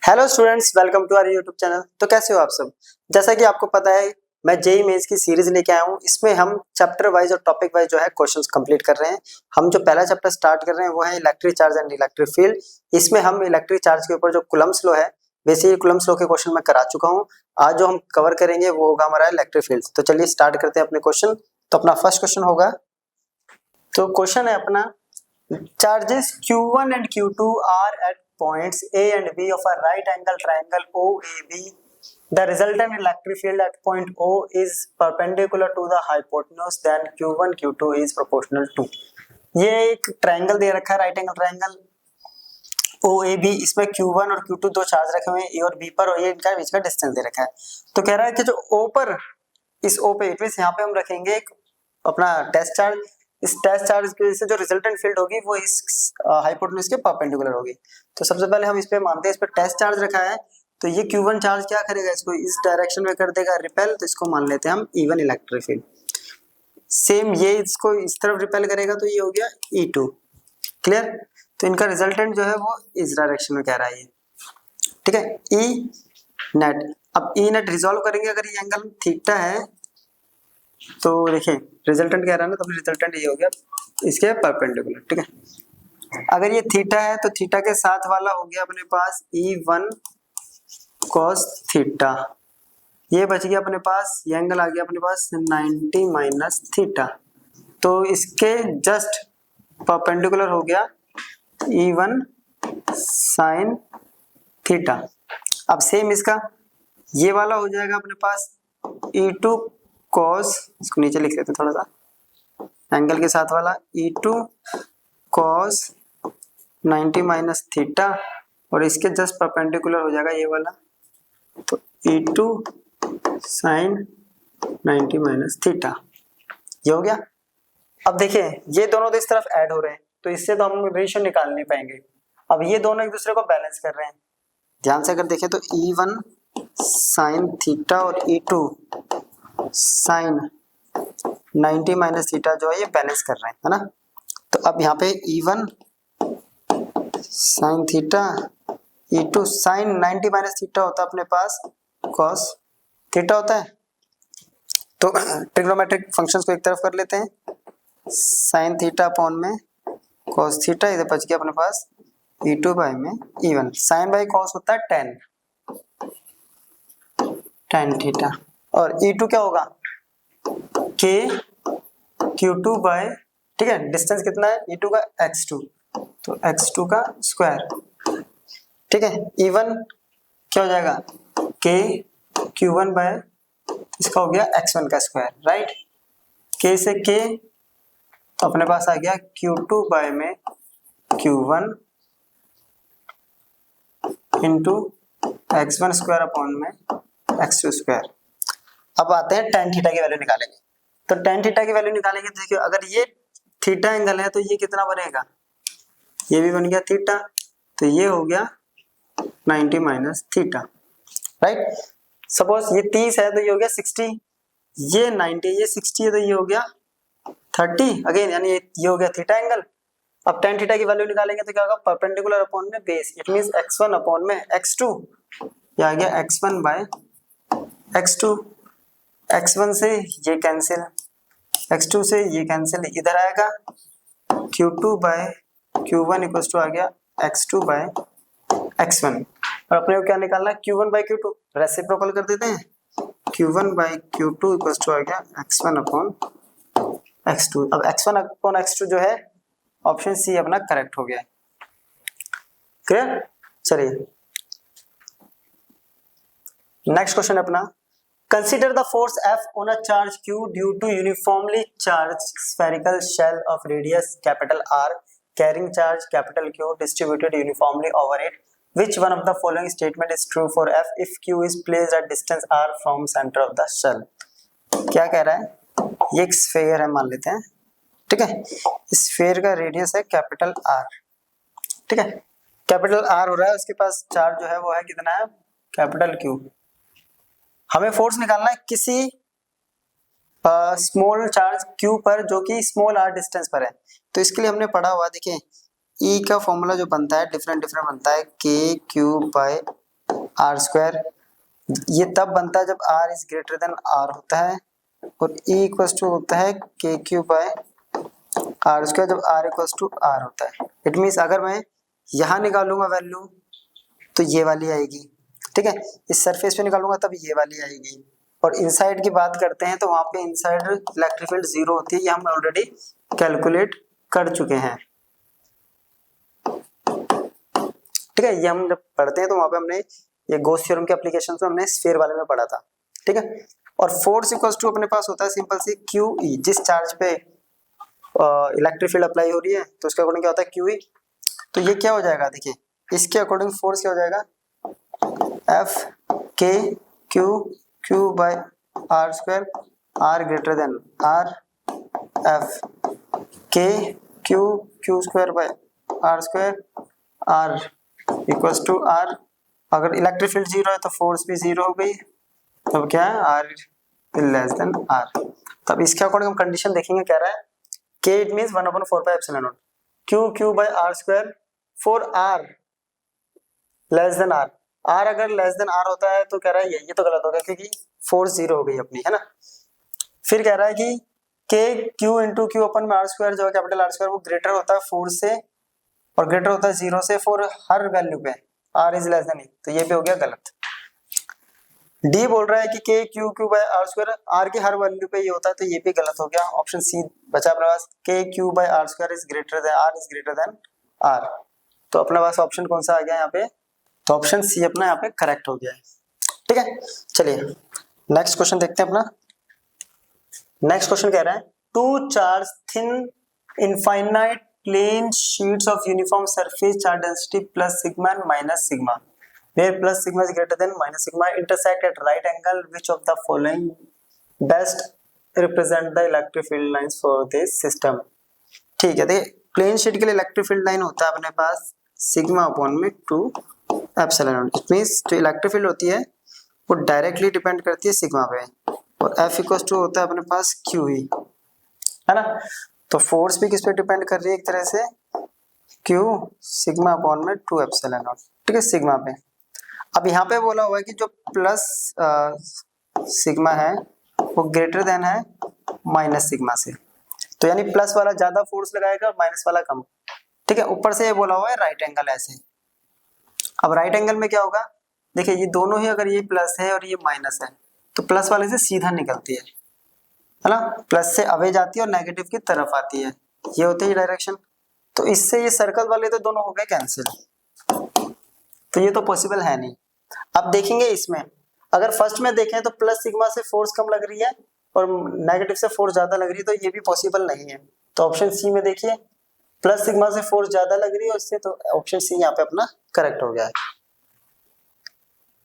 Hello students, welcome to our YouTube channel. तो कैसे हो आप सब। जैसा कि आपको पता है, मैं जेईई मेंस की सीरीज लेके आया हूँ। इसमें हम चैप्टर वाइज और टॉपिक वाइज जो है क्वेश्चंस कंप्लीट कर रहे हैं। हम जो पहला चैप्टर स्टार्ट कर रहे हैं वो है electric charge and electric field. इसमें हम इलेक्ट्रिक चार्ज के ऊपर जो कूलम्ब्स लॉ है, बेसिकली कूलम्ब्स लॉ के क्वेश्चन मैं करा चुका हूँ। आज जो हम कवर करेंगे वो होगा हमारा इलेक्ट्रिक फील्ड। तो चलिए स्टार्ट करते हैं अपने क्वेश्चन। तो अपना फर्स्ट क्वेश्चन होगा, तो क्वेश्चन है अपना, charges q1 and q2 are at points a and b of a right angle triangle OAB. The resultant electric field at point O is perpendicular to the hypotenuse, then q1 q2 is proportional to। ये एक triangle दे रखा है, right angle triangle OAB। इसमें q1 और q2 दो charge रखे हुए हैं a और b पर, और ये इनका बीच का डिस्टेंस दे रखा है। तो कह रहा है कि जो O पर, इस O पे, इट मींस यहाँ पे हम रखेंगे एक अपना टेस्ट चार्ज। इस टेस्ट चार्ज की वजह से जो रिजल्टेंट फील्ड होगी वो इस हाइपोटेन्यूज के परपेंडिकुलर होगी। तो सबसे पहले हम इस पे मानते हैं, इस पे टेस्ट चार्ज रखा है, तो ये Q1 चार्ज क्या करेगा, इसको इस डायरेक्शन में कर देगा रिपेल। तो इसको मान लेते हैं हम E1 इलेक्ट्रिक फील्ड। सेम ये इसको इस तरफ रिपेल करेगा, तो ये हो गया E2। क्लियर। तो इनका रिजल्टेंट जो है वो इस डायरेक्शन में कह रहा है ये, ठीक है, E नेट। अब E नेट रिजॉल्व करेंगे, अगर ये एंगल थीटा है तो देखिए रिजल्टेंट कह रहा है ना, तो रिजल्टेंट ये हो गया इसके परपेंडिकुलर, ठीक है। अगर ये थीटा है तो थीटा के साथ वाला हो गया अपने पास E1 cos थीटा। ये बच गया अपने पास, ये एंगल आ गया अपने पास 90 माइनस थीटा। तो इसके जस्ट परपेंडिकुलर हो गया E1 sin थीटा। अब सेम इसका ये वाला हो जाएगा अपने पास E2 cos, इसको नीचे लिख लेते हैं थोड़ा सा, एंगल के साथ वाला E2 cos 90 माइनस थीटा, और इसके जस्ट परपेंडिकुलर हो जाएगा ये वाला, तो E2 sin 90 माइनस थीटा। ये हो गया। अब देखिए ये दोनों तो इस तरफ ऐड हो रहे हैं, तो इससे तो हम रेशियो निकाल नहीं पाएंगे। अब ये दोनों एक दूसरे को बैलेंस कर रहे हैं। ध्यान से अगर देखें तो E1 sin थीटा और E2 sin 90 माइनस थीटा जो है ये बैलेंस कर रहे हैं, है ना। तो अब यहाँ पे E1 sin theta, E2 sin 90 minus theta होता है अपने पास cos थीटा होता है। तो ट्रिग्नोमेट्रिक फंक्शंस को एक तरफ कर लेते हैं, sin थीटा अपॉन में cos थीटा, इधर बच गया अपने पास E2 बाय में E1। sin बाय cos होता है tan थीटा, और E2 क्या होगा K Q2 बाय, ठीक है, डिस्टेंस कितना है E2 का x2, तो x2 का स्क्वायर, ठीक है। E1 क्या हो जाएगा K Q1 बाय, इसका हो गया x1 का स्क्वायर, राइट। K से K अपने पास आ गया Q2 बाय में Q1 into x1 square upon में x2 स्क्वायर। अब आते हैं tan थीटा की वैल्यू निकालेंगे। तो tan थीटा की वैल्यू निकालेंगे तो देखिए, अगर ये थीटा एंगल है तो ये कितना बनेगा, ये भी बन गया थीटा, तो ये हो गया 90 माइनस थीटा, राइट। सपोज ये 30 है तो ये हो गया 60, ये 90, ये 60 है तो ये हो गया 30 अगेन, यानी ये हो गया थीटा एंगल। अब tan थीटा की वैल्यू निकालेंगे तो क्या होगा, परपेंडिकुलर अपॉन में base, it means x1 upon में x2, ये आ गया x1 बाय x2। x1 से ये कैंसिल, x2 से ये कैंसिल, इधर आएगा Q2 bye Q1 equals to आ गया x2 बाय x1। और अपने को क्या निकालना है, Q1 बाय Q2, रेसिप्रोकल कर देते हैं, Q1 bye Q2 equals to आ गया x1 अपॉन x2। अब x1 अपॉन x2 जो है ऑप्शन सी अपना करेक्ट हो गया। क्लियर। चलिए नेक्स्ट क्वेश्चन अपना, consider the force F on a charge Q due to uniformly charged spherical shell of radius capital R carrying charge capital Q distributed uniformly over it. Which one of the following statement is true for F if Q is placed at distance R from center of the shell? क्या कह रहा है, ये एक sphere है मान लेते हैं, ठीक है। स्फेयर का रेडियस है कैपिटल R, ठीक है, कैपिटल R हो रहा है, उसके पास चार्ज जो है वो है कितना है, कैपिटल Q। हमें फोर्स निकालना है किसी स्मॉल चार्ज Q पर जो कि स्मॉल r डिस्टेंस पर है। तो इसके लिए हमने पढ़ा हुआ, देखिए E का फॉर्मूला जो बनता है डिफरेंट बनता है, K Q by are square, ये तब बनता है जब r is greater than are होता है, और ई इक्वल्स टू होता है k q by are square जब आर इक्वल्स टू आर होता है। इट मीन्स अगर मैं यहाँ निकालूंगा वैल्यू तो ये वाली आएगी, ठीक है, इस सरफेस पे निकालूंगा तब ये वाली आएगी। और इनसाइड की बात करते हैं तो वहां पे इनसाइड इलेक्ट्रिक फील्ड 0 होती है, ये हम ऑलरेडी कैलकुलेट कर चुके हैं, ठीक है। ये हम जब पढ़ते हैं तो वहां पे हमने ये गॉस थ्योरम के एप्लीकेशन में हमने स्फीयर वाले में पढ़ा था, ठीक है। और फोर्स इक्वल्स टू अपने पास होता है सिंपल सी क्यू ई, जिस चार्ज पे इलेक्ट्रिक फील्ड अप्लाई हो रही है तो उसके अकॉर्डिंग क्या होता है क्यू ई। तो ये क्या हो जाएगा, देखिए इसके अकॉर्डिंग फोर्स क्या हो जाएगा, F K Q Q by are square, R greater than R, F K Q Q square by are square, R equals to R. अगर इलेक्ट्रिक फील्ड 0 है तो फोर्स भी 0 हो गई, तब क्या है आर लेस देन आर। तब इसके अकॉर्डिंग हम कंडीशन देखेंगे, कह रहा है के it means 1/4πε0 Q Q by are square for R less than R. R अगर लेस देन आर होता है तो कह रहा है ये तो गलत हो गया क्योंकि फोर्स 0 हो गई अपनी, है ना। फिर कह रहा है कि के क्यू इंटू क्यू अपन में आर स्क्वायर जो है कैपिटल आर स्क्वायर वो ग्रेटर होता है फोर्स से और ग्रेटर होता है 0 से फॉर हर वैल्यू पे आर इज लेस देन, तो ये भी हो गया गलत। डी बोल रहा है कि k Q Q by are square r की हर वैल्यू पे ये होता है, तो ये भी गलत हो गया। ऑप्शन सी बचा अपने पास, k q by are square is greater than r, is greater than r. तो अपने पास ऑप्शन कौन सा आ गया यहाँ पे, तो ऑप्शन सी अपना यहाँ पे करेक्ट हो गया है, ठीक है। चलिए नेक्स्ट क्वेश्चन देखते हैं अपना। नेक्स्ट क्वेश्चन कह रहा है two charge thin infinite plane sheets of uniform surface charge density plus sigma and minus sigma where plus sigma is greater than minus sigma intersect at right angle, which of the following best represent the electric field lines for this system। ठीक है, देखिए plane sheet के लिए electric field line होता है अपने पास sigma upon में 2 epsilon not. It means जो इलेक्ट्रिक फील्ड होती है वो डायरेक्टली डिपेंड करती है सिग्मा पे, और F इक्वल्स टू होता है अपने पास क्यू ही, है ना। तो फोर्स भी किस पे डिपेंड कर रही है, एक तरह से क्यू सिग्मा अपॉन में 2 एप्सिलॉन नॉट, ठीक है, सिग्मा पे। अब यहाँ पे बोला हुआ है कि जो प्लस सिग्मा है वो ग्रेटर देन है माइनस सिग्मा से, तो यानी प्लस वाला ज्यादा फोर्स लगाएगा और माइनस वाला कम, ठीक है। ऊपर से ये बोला हुआ है राइट एंगल ऐसे। अब राइट एंगल में क्या होगा, देखिए ये दोनों ही, अगर ये प्लस है और ये माइनस है तो प्लस वाले से सीधा निकलती है ना, प्लस से अवे जाती है और नेगेटिव की तरफ आती है, ये होती है डायरेक्शन। तो इससे ये सर्कल वाले तो दोनों हो गए कैंसिल, तो ये तो पॉसिबल है नहीं। अब देखेंगे इसमें, अगर फर्स्ट में देखें तो प्लस सिग्मा से फोर्स कम लग रही है और नेगेटिव से फोर्स ज्यादा लग रही है, तो ये भी पॉसिबल नहीं है। तो ऑप्शन सी में देखिए प्लस सिग्मा से फोर्स ज्यादा लग रही है उससे, तो ऑप्शन सी यहाँ पे अपना करेक्ट हो गया है।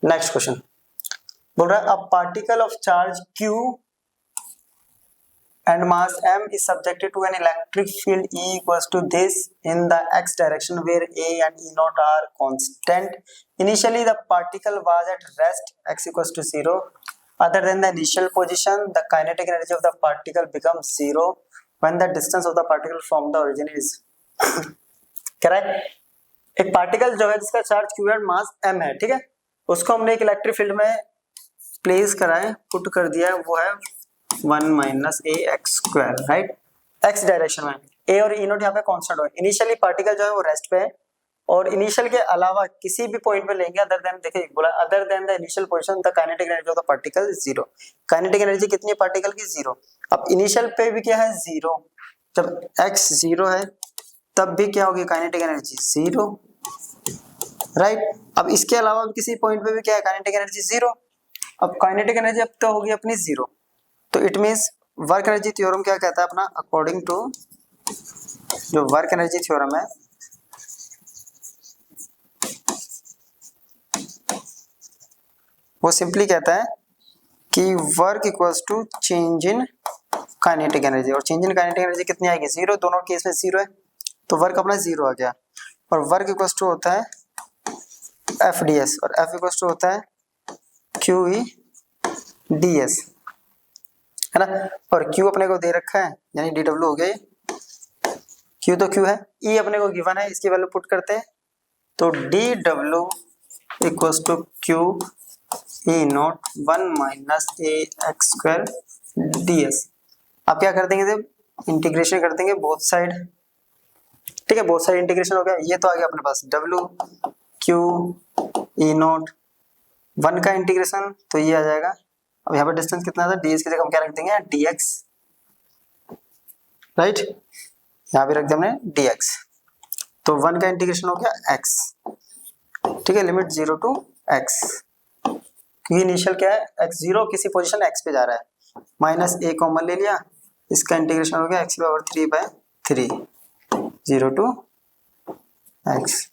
नेक्स्ट क्वेश्चन बोल रहा है a particle of charge Q and mass m is subjected to an electric field E equals to this in the x direction where A and E naught are constant. Initially the particle was at rest x equals to 0. Other than the initial position, the kinetic energy of the particle becomes 0 when the distance of the particle from the origin is correct। एक particle जो है जिसका charge Q and mass m है, ठीक है, उसको हमने एक इलेक्ट्रिक फील्ड में प्लेस करा है, पुट कर दिया है, वो है 1 माइनस ए x square, right, X direction में। ए और ई नोट यहाँ पे कांस्टेंट हो, इनिशियली पार्टिकल जो है वो रेस्ट पे है और इनिशियल के अलावा किसी भी पॉइंट पे लेंगे अदर देन, देखिए बोला other than the initial position the kinetic energy of the particle is 0। Kinetic energy कितनी है पार्टिकल की, 0। अब इनिशियल पे भी क्या है 0, जब x 0 है तब भी क्या होगी काइनेटिक एनर्जी 0, राइट। अब इसके अलावा किसी पॉइंट पे भी क्या है काइनेटिक एनर्जी 0। अब काइनेटिक एनर्जी अब तो होगी अपनी 0, तो it means work energy theorem क्या कहता है अपना, अकॉर्डिंग टू जो वर्क एनर्जी थ्योरम है वो सिंपली कहता है कि work equals to change in kinetic energy, और चेंज इन काइनेटिक एनर्जी कितनी आएगी 0, दोनों केस में 0 है तो वर्क अपना 0 आ गया। और वर्क इक्वल्स टू होता है FDS और F इक्वल्स टू होता है QE/DS, है ना। और Q अपने को दे रखा है यानी DW हो गया, Q तो Q है, E अपने को गिवन है, इसकी वैल्यू पुट करते हैं तो DW equals to q e naught 1 minus A x square d s. अब क्या कर देंगे, इंटीग्रेशन कर देंगे बोथ साइड। ठीक है, बोथ साइड इंटीग्रेशन हो गया। ये तो आ गया अपने पास डब्ल्यू क्यू ई नॉट 1 का इंटीग्रेशन, तो ये आ जाएगा। अब यहाँ पर डिस्टेंस कितना था, डी एस की जगह हम क्या रख देंगे, डी एक्स, राइट, यहाँ पे रख दिया हमने डी एक्स। तो 1 का इंटीग्रेशन हो गया x, ठीक है, लिमिट 0 टू x, क्योंकि इनिशियल क्या है x0, किसी पोजीशन x पे जा रहा है, माइनस a कॉमन ले लिया, इसका इंटीग्रेशन हो गया x/3/3 0 टू x।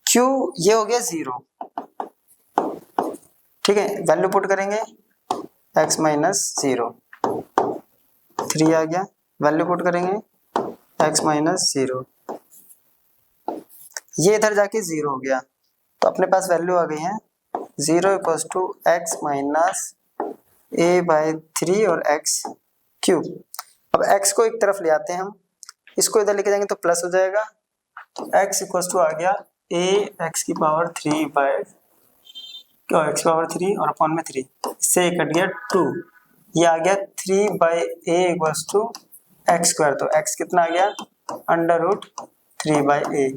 q ये हो गया 0, ठीक है, वैल्यू पुट करेंगे x माइनस 0, 3 आ गया, वैल्यू पुट करेंगे x माइनस 0, ये इधर जाके 0 हो गया, तो अपने पास वैल्यू आ गई है 0 equals to x minus a/3 और x क्यूब। अब x को एक तरफ ले आते हैं हम, इसको इधर लेके जाएंगे तो प्लस हो जाएगा, तो x इक्वल्स टू आ गया a x की पावर 3 और अपॉन में 3, इससे कट गया 2, ये आ गया 3/a equals to x square. तो x कितना आ गया, √3/a,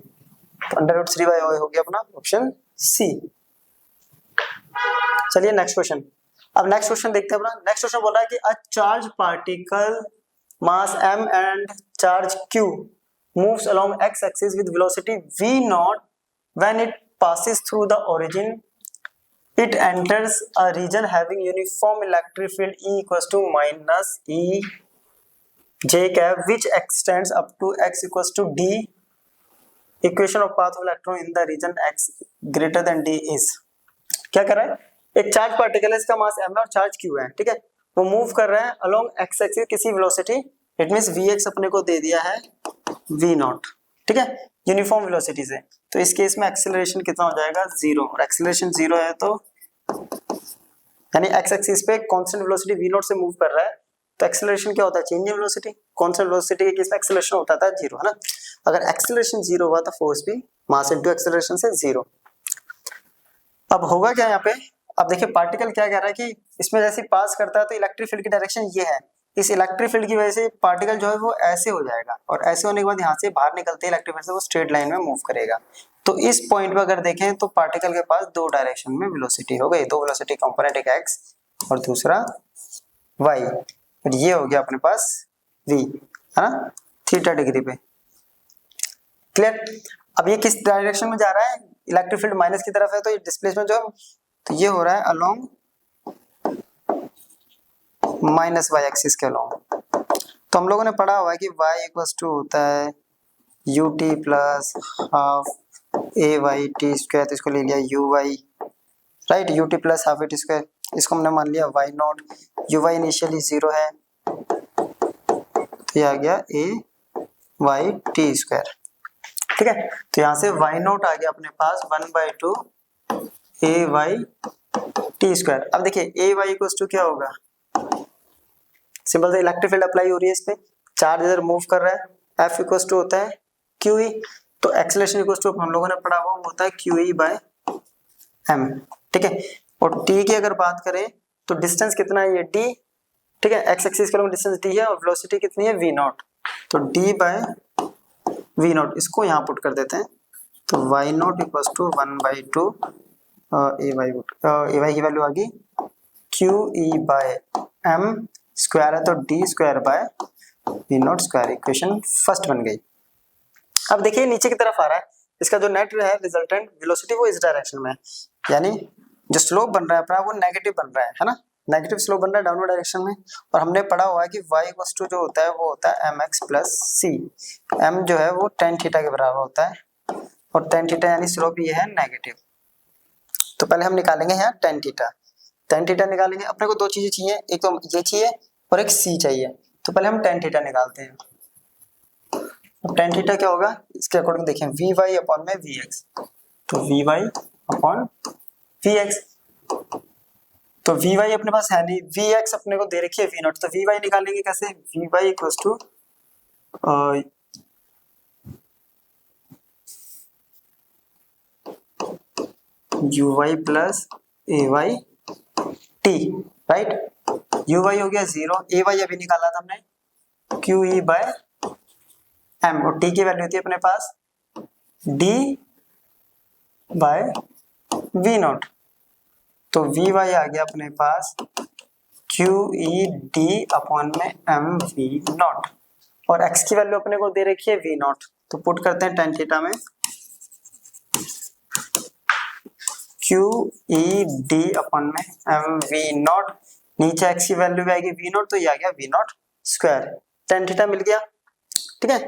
तो √3/a हो गया अपना ऑप्शन सी। चलिए नेक्स्ट क्वेश्चन। अब नेक्स्ट क्वेश्चन देखते हैं अपना। नेक्स्ट क्वेश्चन बोल रहा है कि a charge particle mass m and charge q moves along x axis with velocity v naught when it passes through the origin. It enters a region having uniform electric field E equals to minus E j cap which extends up to x equals to d. Equation of path of electron in the region x greater than d is। क्या कर रहा है, एक charge particle है, इसका मास m है और charge q है, ठीक है, वो मूव कर रहा है अलोंग x एक्सिस किसी वेलोसिटी, इट मींस vx अपने को दे दिया है v नॉट, ठीक है, यूनिफॉर्म वेलोसिटी से। तो इस केस में एक्सेलरेशन कितना हो जाएगा, 0, और एक्सेलरेशन 0 है तो यानी x एक्सिस पे कांस्टेंट वेलोसिटी v नॉट से मूव कर रहा है, तो एक्सेलरेशन क्या होता है, change in velocity. Constant velocity के केस में एक्सेलरेशन होता था 0, है ना। अगर एक्सेलरेशन 0 हुआ तो फोर्स भी मास इनटू एक्सेलरेशन से 0। अब होगा क्या यहाँ पे, अब देखिए पार्टिकल क्या कह रहा है कि इसमें जैसे पास करता है तो इलेक्ट्रिक फील्ड की डायरेक्शन ये है, इस इलेक्ट्रिक फील्ड की वजह से पार्टिकल जो है वो ऐसे हो जाएगा, और ऐसे होने के बाद यहाँ से बाहर निकलते ही इलेक्ट्रिक फील्ड से वो स्ट्रेट लाइन में मूव करेगा। तो इस पॉइंट पे अगर देखें तो पार्टिकल के पास 2 डायरेक्शन में वेलोसिटी हो गई, 2 वेलोसिटी कंपोनेंट, एक x और दूसरा y, और ये हो गया अपने पास v, है ना, थीटा डिग्री पे। क्लियर। अब ये किस डायरेक्शन में जा रहा है, इलेक्ट्रिक फील्ड माइनस की तरफ है, तो ये डिस्प्लेसमेंट जो, तो ये हो रहा है अलोंग माइनस y एक्सिस के अलोंग। तो हम लोगों ने पढ़ा हुआ है कि y इक्वल्स टू होता है ut प्लस हाफ a/t², तो इसको ले लिया uy, right, ut plus half a/t², इसको हमने मान लिया y नॉट, uy इनिशियली 0 है, तो ये आ गया a/t², ठीक है। तो यहाँ से y नॉट आ गया अपने पास 1/2 a/t²। अब देखिए ay इक्वल्स टू क्या होगा, सिंपल से इलेक्ट्रिक फील्ड अप्लाई हो रही है इस पे, चार्ज इधर मूव कर रहा है, F इक्वल्स टू होता है QE, तो एक्सेलरेशन इक्वल्स टू हम लोगों ने पढ़ा हुआ होता है QE/m, ठीक है। और t की अगर बात करें तो डिस्टेंस कितना है, ये d, ठीक है, x एक्सिस के लिए डिस्टेंस d है, और वेलोसिटी कितनी है v नॉट, तो d/v नॉट, इसको यहाँ पुट कर देते हैं, तो y naught equals to 1/2 ay की वैल्यू आ गई QE/m स्क्वायर है, तो d²/v not square, equation first बन गई। अब देखिए नीचे की तरफ आ रहा है, इसका जो नेट है रिजल्टेंट वेलोसिटी वो इस डायरेक्शन में है, यानी जो स्लोप बन रहा है अपना वो नेगेटिव बन रहा है ना, नेगेटिव स्लोप बन रहा है डाउनवर्ड डायरेक्शन में। और हमने पढ़ा हुआ है कि y इक्वल्स टू जो होता है वो होता है mx प्लस c, m जो है वो tan थीटा के बराबर होता है, और tan थीटा यानी स्लोप ये है नेगेटिव। तो पहले हम निकालेंगे यहाँ tan थीटा निकालेंगे, अपने को 2 चीजें चाहिए, एक तो ये चाहिए और एक c चाहिए, तो पहले हम tan थीटा निकालते हैं। अब tan थीटा क्या होगा, इसके अकॉर्डिंग देखें vy अपॉन में vx, तो vy अपॉन vx, तो vy अपने पास है नहीं, vx अपने को दे रखी है v नॉट, तो vy निकालेंगे कैसे, vy equals to u y plus a y t, right. U y हो गया 0, ए वाई अभी निकाला था हमने, क्यू ई बाय एम, और टी की वैल्यू होती है अपने पास डी बाय वी नॉट, तो वी वाई आ गया अपने पास क्यू ई डी अपॉन में एम वी नॉट, और एक्स की वैल्यू अपने को दे रखी है वी नॉट, तो पुट करते हैं टेन थीटा में क्यू ई डी अपॉन में एम वी नॉट, नीचे एक्स की वैल्यू भी आएगी वी नॉट, तो ये आ गया V naught square, tan theta मिल गया, ठीक है।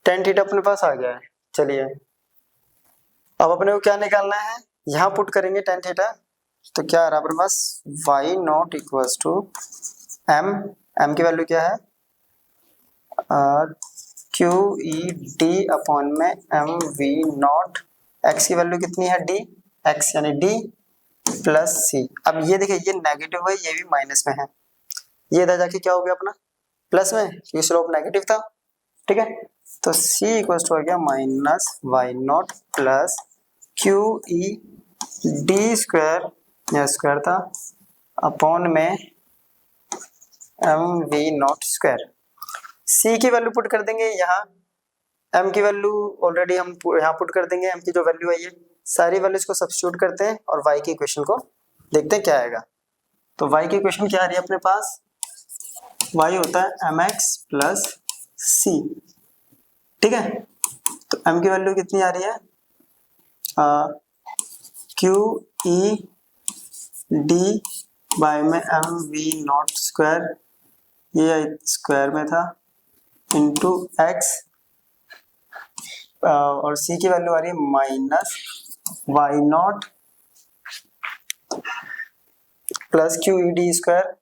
टेन थीटा अपने पास आ गया है। चलिए अब अपने को क्या निकालना है, यहाँ पुट करेंगे टेन थीटा, तो क्या आ रहा है अपने पास Y naught equals to M, M की वैल्यू क्या है क्यू ई डी अपॉन में एम वी नॉट, एक्स की वैल्यू कितनी है डी, एक्स यानी डी प्लस सी। अब ये देखिए ये नेगेटिव है, ये भी माइनस में है, ये इधर जाके क्या हो गया अपना प्लस में, क्योंकि स्लोप नेगेटिव था, ठीक है। तो c इक्वल्स टू हो गया minus y naught plus q ई डी स्क्वायर, या स्क्वायर था, अपॉन में M we naught square. c की वैल्यू पुट कर देंगे यहाँ, m की वैल्यू ऑलरेडी हम यहाँ पुट कर देंगे, m की जो वैल्यू है ये सारी वैल्यूज को सब्स्टिट्यूट करते हैं और y की इक्वेशन को देखते हैं क्या आएगा। तो y की इक्वेशन क्या आ रही है अपने पास, y होता है mx प्लस c, ठीक है। तो m की वैल्यू कितनी आ रही है क्यू ई डी बाय में एम वी नॉट स्क्वायर, ये स्क्वायर में था, इंटू एक्स, और c की वैल्यू आ रही है minus y naught plus q ई डी स्क्वायर,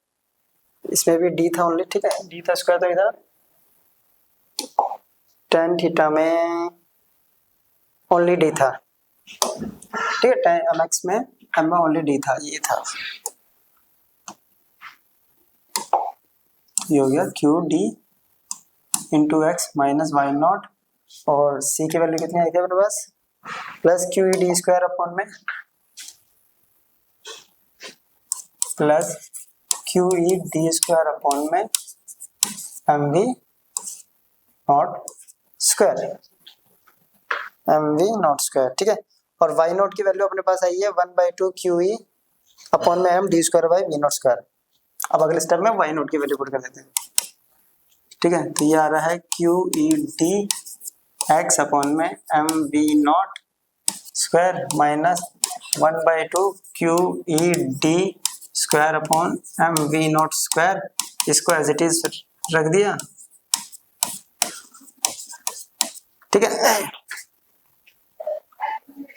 इसमें भी d था ओनली, ठीक है, d था स्क्वायर, तो इधर टेन थीटा में ओनली d था, ठीक है, टेन एक्स में m में ओनली d था, ये था, ये हो गया q d into x minus y naught, और c की वैल्यू कितनी आई थी अपने पास प्लस क्यू ई डी स्क्वायर अपॉन में प्लस क्यू ई डी स्क्वायर अपॉन में M we naught square, m we naught square, ठीक है। और वाई नॉट की वैल्यू अपने पास आई है 1/2 क्यू ई अपॉन में m d square by v naught square. अब अगले स्टेप में वाई नॉट की वैल्यू पुट कर देते हैं, ठीक है। तो ये आ रहा है Q E d x upon में M we naught square minus 1/2 q E d square upon m we naught square, इसको एज इट इज रख दिया, ठीक है,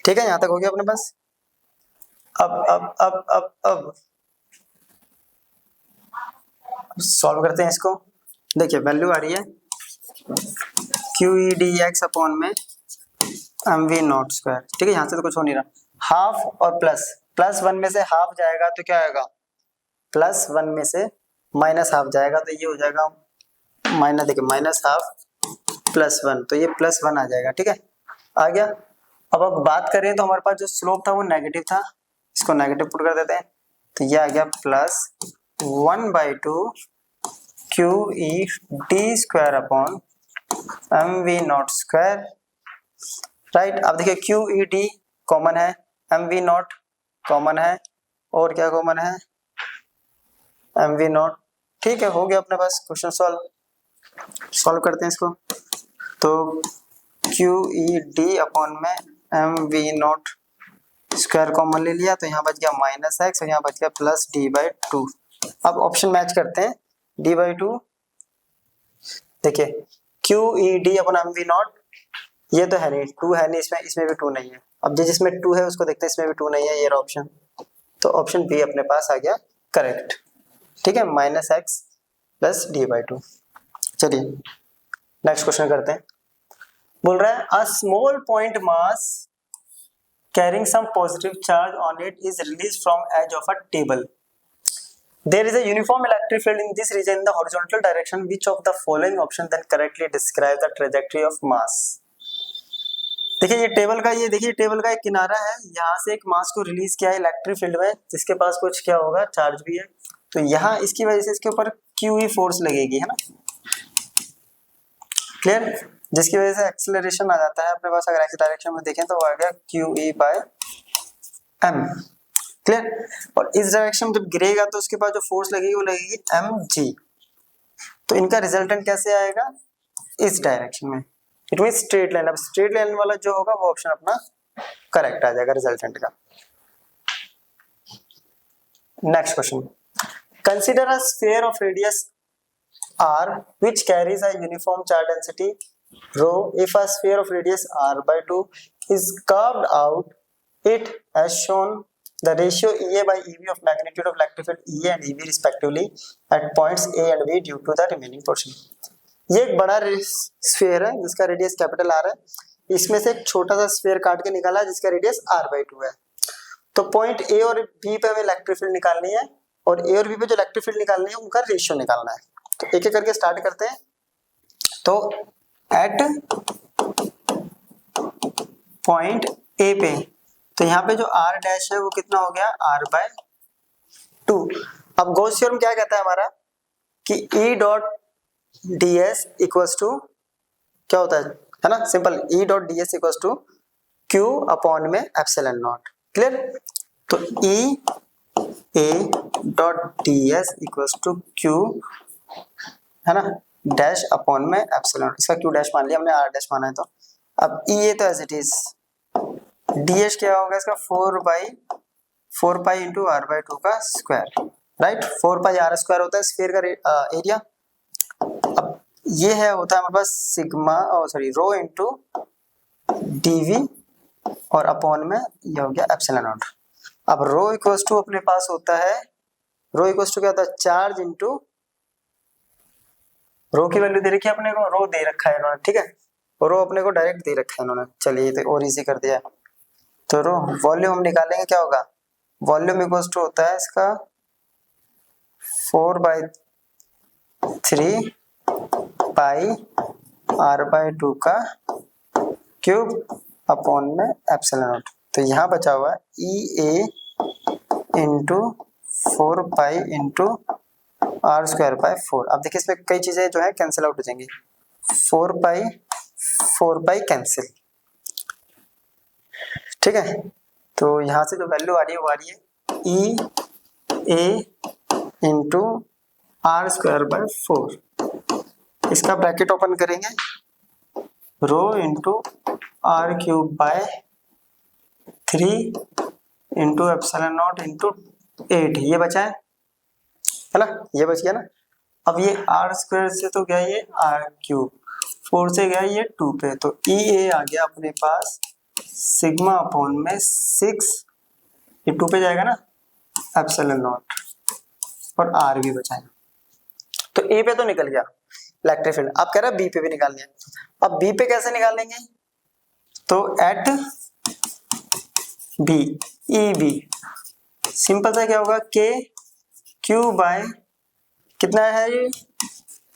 ठीक है, यहां तक हो गया अपने पास। अब सॉल्व करते हैं इसको, देखिए वैल्यू आ रही है Q E d x upon में एम वी नॉट स्क्वायर, ठीक है, यहाँ से तो कुछ हो नहीं रहा, हाफ और प्लस, प्लस वन में से हाफ जाएगा तो क्या आएगा, प्लस वन में से माइनस हाफ जाएगा तो ये हो जाएगा माइनस, देखिए माइनस हाफ प्लस वन, तो ये प्लस वन आ जाएगा, ठीक है, आ गया। अब बात करें तो हमारे पास जो स्लोप था वो नेगेटिव था, इसको नेगेटिव पुट कर देते हैं, तो ये आ गया plus 1/2 q E d square upon m we naught square, right. अब देखिए क्यू ई डी कॉमन है, एम वी नॉट कॉमन है, और क्या कॉमन है एम वी नॉट, ठीक है, हो गया अपने पास क्वेश्चन सॉल्व करते हैं इसको। तो क्यू ई डी अपॉन में M we naught square common ले लिया, तो यहाँ बच गया माइनस एक्स और यहाँ बच गया प्लस डी बाई टू। अब ऑप्शन मैच करते हैं, डी बाई टू, देखिए q E D upon m we naught, ये तो है नहीं, टू है नहीं इसमें, इसमें भी टू नहीं है, अब जिसमें टू है उसको देखते हैं, इसमें भी टू नहीं है, ये रहा ऑप्शन, तो ऑप्शन बी अपने पास आ गया करेक्ट, ठीक है, minus x plus d by to. चलिए नेक्स्ट क्वेश्चन करते हैं, बोल रहा है a small point mass carrying some positive charge on it is released from edge of a table. There is a uniform electric field in this region in the horizontal direction. Which of the following option then correctly describe the trajectory of mass? देखिए ये देखिए table का एक किनारा है, यहाँ से एक मास को रिलीज किया है इलेक्ट्रिक फील्ड में, जिसके पास कुछ क्या होगा, चार्ज भी है। तो यहाँ इसकी वजह से इसके ऊपर QE फोर्स लगेगी, है ना, क्लियर, जिसकी वजह से एक्सीलरेशन आ जाता है अपने पास। अगर एक्स डायरेक्शन में देखें तो वो आ गया QE/m, क्लियर। और इस डायरेक्शन में जब गिरेगा तो उसके पास जो फोर्स लगेगी वो लगेगी mg। तो इनका रिजल्टेंट कैसे आएगा, इस डायरेक्शन में, इट मीन स्ट्रेट लाइन। अब स्ट्रेट लाइन वाला जो होगा वो ऑप्शन अपना करेक्ट आ जाएगा रिजल्टेंट का। Next question, consider a sphere of radius r which carries a uniform charge density rho. If a sphere of radius r/2 is carved out, it has shown the ratio EA by EB of magnitude of electric field EA and EB respectively at points A and B due to the remaining portion. ये एक बड़ा sphere है जिसका radius capital R है, इसमें से एक छोटा सा स्फीयर काट के निकाला है जिसका रेडियस r/2 है। तो पॉइंट A और B पे हमें इलेक्ट्रिक फील्ड निकालनी है, और A और B पे जो इलेक्ट्रिक फील्ड निकालनी है उनका रेशियो निकालना है। तो एक एक करके स्टार्ट करते हैं। तो एट पॉइंट A पे, तो यहाँ पे जो r डैश है वो कितना हो गया, r/2। अब गॉस थ्योरम क्या कहता है हमारा कि E dot ds equals to क्या होता है ना, simple, E dot ds equals to Q upon में एप्सिलॉन नॉट, क्लियर। तो E A dot ds equals to Q, है ना, डैश अपॉन में एप्सिलॉन, इसका Q डैश मान लिया हमने, R डैश माना है। तो अब E तो एज इट इज, ds क्या होगा इसका, 4 पाई इंटू r/2 का square, right. 4 pi r square होता है स्फीयर का एरिया। अब ये है होता है हमारे पास सिग्मा रो इंटू dv और अपॉन में ये हो गया एप्सिलॉन नॉट। अब रो इक्वल्स टू अपने पास होता है, रो इक्वल्स टू क्या होता है, चार्ज इंटू, रो की वैल्यू दे रखी है अपने को, रो दे रखा है इन्होंने, ठीक है, रो अपने को डायरेक्ट दे रखा है इन्होंने। चलिए तो और इजी कर दिया। तो रो वॉल्यूम हम निकालेंगे, क्या होगा, वॉल्यूम इक्वल्स टू होता है इसका 4/3 पाई r/2 का क्यूब अपॉन में एप्सिलॉन नॉट। तो यहाँ बचा हुआ है EA into 4 pi into r²/4। अब देखिए इसमें कई चीजें जो है कैंसिल आउट हो जाएंगी, 4 पाई कैंसिल, ठीक है। तो यहाँ से जो वैल्यू आ रही है वो आ रही है EA इंटू r²/4। इसका ब्रैकेट ओपन करेंगे, rho into r³/3 into epsilon naught into 8, ये बचा है ना, ये बच गया ना। अब ये r² से तो गया ये r³, 4 से गया ये 2 पे, तो EA आ गया अपने पास सिग्मा अपॉन में 6, ये 2 पे जाएगा ना, एप्सिलॉन नॉट, और r भी बचा है। तो A पे तो निकल गया इलेक्ट्रिक फील्ड, आप कह रहे हैं B पे भी निकालनी है। अब B पे कैसे निकालेंगे, तो एट B EB सिंपल सा क्या होगा, KQ/ कितना है ये,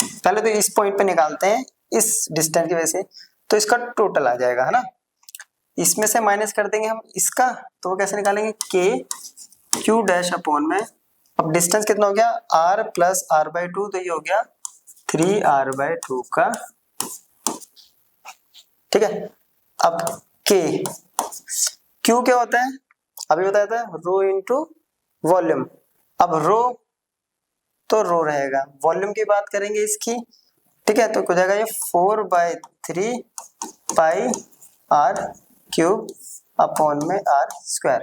पहले तो इस पॉइंट पे निकालते हैं इस डिस्टेंस की वजह से, तो इसका टोटल आ जाएगा, है ना। इसमें से माइनस कर देंगे हम इसका, तो वो कैसे निकालेंगे, KQ डैश अपॉन में, अब डिस्टेंस कितना हो गया, R प्लस r/2, तो ये हो गया 3r/2 का, ठीक है। अब Q क्या होता है, अभी बताया था, रो इंटू वॉल्यूम। अब रो तो रो रहेगा, वॉल्यूम की बात करेंगे इसकी, ठीक है, तो हो जाएगा ये 4/3 पाई r³ अपॉन में r²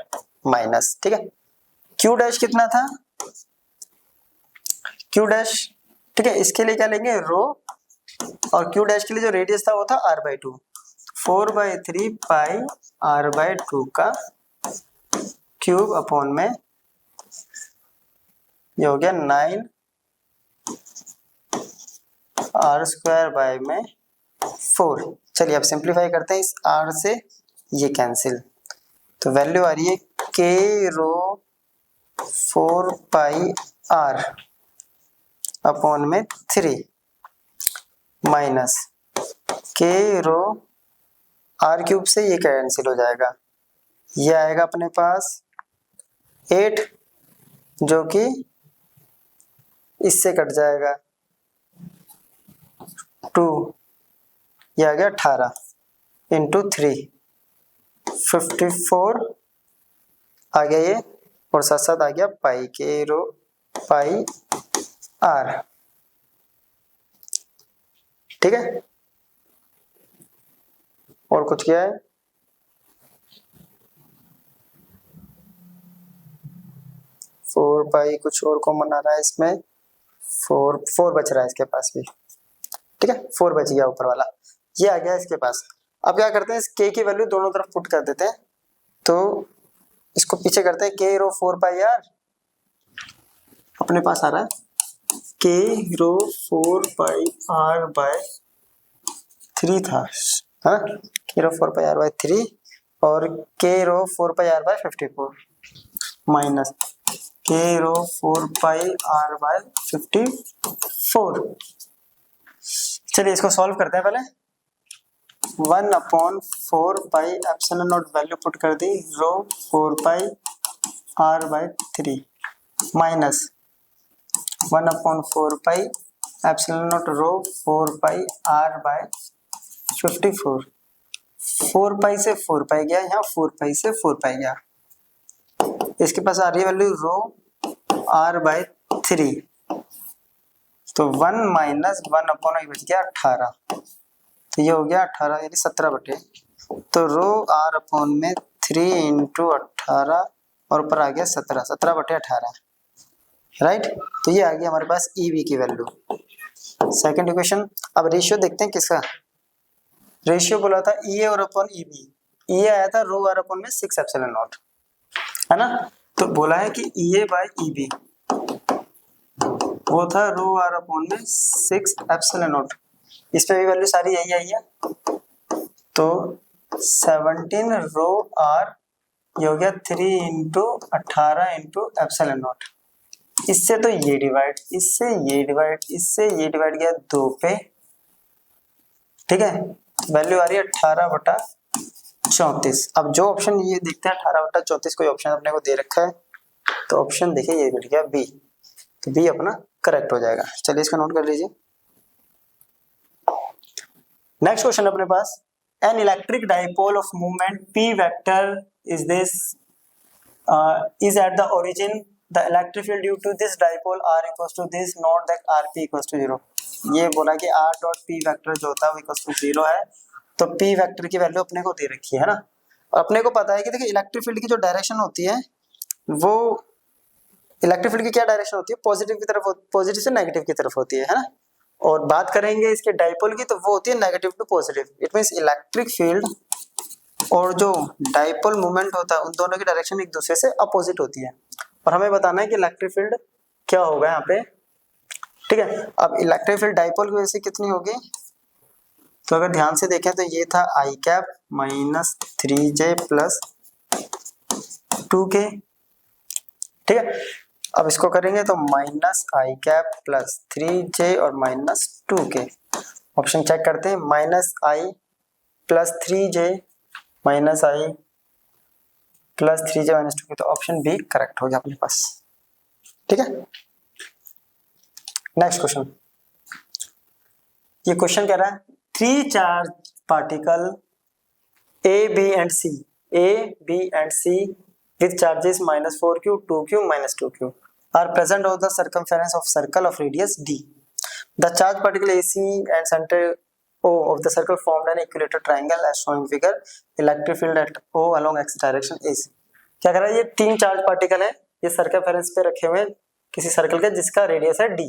माइनस, ठीक है। Q डैश कितना था, Q डैश, ठीक है, इसके लिए क्या लेंगे, रो, और Q डैश के लिए जो रेडियस था वो था r/2, 4/3 पाई r/2 का क्यूब अपॉन में ये हो गया 9r²/4। चलिए अब सिंप्लीफाई करते हैं, इस r से ये कैंसिल, तो वैल्यू आ रही है k rho 4 pi r upon में 3 minus k rho r cube से ये कैंसिल हो जाएगा, ये आएगा अपने पास 8 जो कि इससे कट जाएगा 2, ये आ गया 18 इंटू 3 54 आ गया ये, और साथ साथ आ गया पाई के रो पाई आर। ठीक है, और कुछ क्या है, फोर पाई, कुछ और कॉमन आ रहा है इसमें, फोर बच रहा है इसके पास भी। ठीक है, 4 बच गया ऊपर वाला, ये आ गया इसके पास। अब क्या करते हैं, इस के की वैल्यू दोनों तरफ पुट कर देते हैं, तो इसको पीछे करते हैं, के रो 4 पाई आर अपने पास आ रहा है, के रो 4 पाई आर बाय 3 था, हाँ, के रो 4 पाई आर बाय 3 और के रो 4 पाई आर बाय 54 माइनस के रो 4 पाई आर बाय 54। चलिए इसको सॉल्व करते हैं पहले। 1/4 pi epsilon naught value put कर दी, rho 4 pi r by 3 minus 1/4 pi epsilon naught rho 4 pi r by 54। 4 pi से 4 पाई गया, यहाँ 4 पाई से 4 पाई गया, इसके पास आ रही है वैल्यू रो आर बाय 3, तो 1 माइनस 1/, बच गया 18, तो ये हो गया 18 यानी 17 बटे, तो रो आर अपॉन में 3 इंटू 18 और ऊपर आ गया 17, 17 बटे 18, राइट। तो ये आ गया हमारे पास ई वी की वैल्यू। सेकंड इक्वेशन, अब रेशियो देखते हैं किसका, रेशियो बोला था ई ए और अपॉन ई बी, ई ए आया था रो आर अपॉन में 6 एप्सिलॉन नॉट, है ना, तो बोला है कि ई ए बाय ई बी वो था रो आर अपॉन में 6 एप्सिलॉन नॉट, इस पे भी वैल्यू सारी यही आई है, तो 17 रो आर, ये हो गया 3 इंटू 18 इंटू एप्सिलॉन नॉट, इससे तो ये डिवाइड, इससे ये डिवाइड, इससे ये डिवाइड गया 2 पे, ठीक है, वैल्यू आ रही है 18/34। अब जो ऑप्शन ये देखते हैं 18/34 कोई ऑप्शन अपने को दे रखा है, तो ऑप्शन देखिए ये मिल गया बी, तो बी अपना करेक्ट हो जाएगा। चलिए इसका नोट कर लीजिए। नेक्स्ट क्वेश्चन अपने पास, an electric dipole of movement p vector is this is at the origin, the electric field due to this dipole r equals to this, not that rp equals to 0। ये बोला कि r dot p vector जो होता है वो equals to 0 है, तो p vector की वैल्यू अपने को दे रखी है ना, अपने को पता है कि देखिए इलेक्ट्रिक फील्ड की जो डायरेक्शन होती है वो, इलेक्ट्रिक फील्ड की क्या डायरेक्शन होती है, पॉजिटिव की तरफ, पॉजिटिव से नेगेटिव की तरफ होती है ना, और बात करेंगे इसके डाइपोल की तो वो होती है negative two positive. It means electric field और जो डाइपोल मूवमेंट होता है उन दोनों की डायरेक्शन एक दूसरे से अपोजिट होती है, और हमें बताना है कि इलेक्ट्रिक फील्ड क्या होगा यहाँ पे। ठीक है, अब इलेक्ट्रिक फील्ड डाइपोल की वजह से कितनी होगी, तो अगर ध्यान से देखें तो ये था आई cap minus 3j plus 2k। ठीक है, अब इसको करेंगे तो minus i cap plus 3j और माइनस 2k। ऑप्शन चेक करते हैं, माइनस आई प्लस 3j माइनस आई प्लस 3j माइनस 2k, तो ऑप्शन बी करेक्ट हो गया अपने पास। ठीक है, नेक्स्ट क्वेश्चन, ये क्वेश्चन कह रहा है 3 charge particle A, B and C, A, B and C with charges -4q, 2q, -2q are present on the circumference of circle of radius d. The charge particle AC and center O of the circle formed an equilateral triangle as shown in figure. Electric field at O along x direction is. क्या कर रहा है, ये 3 charge particle है, ये circumference पे रखे हुए किसी सर्कल के जिसका रेडियस है d,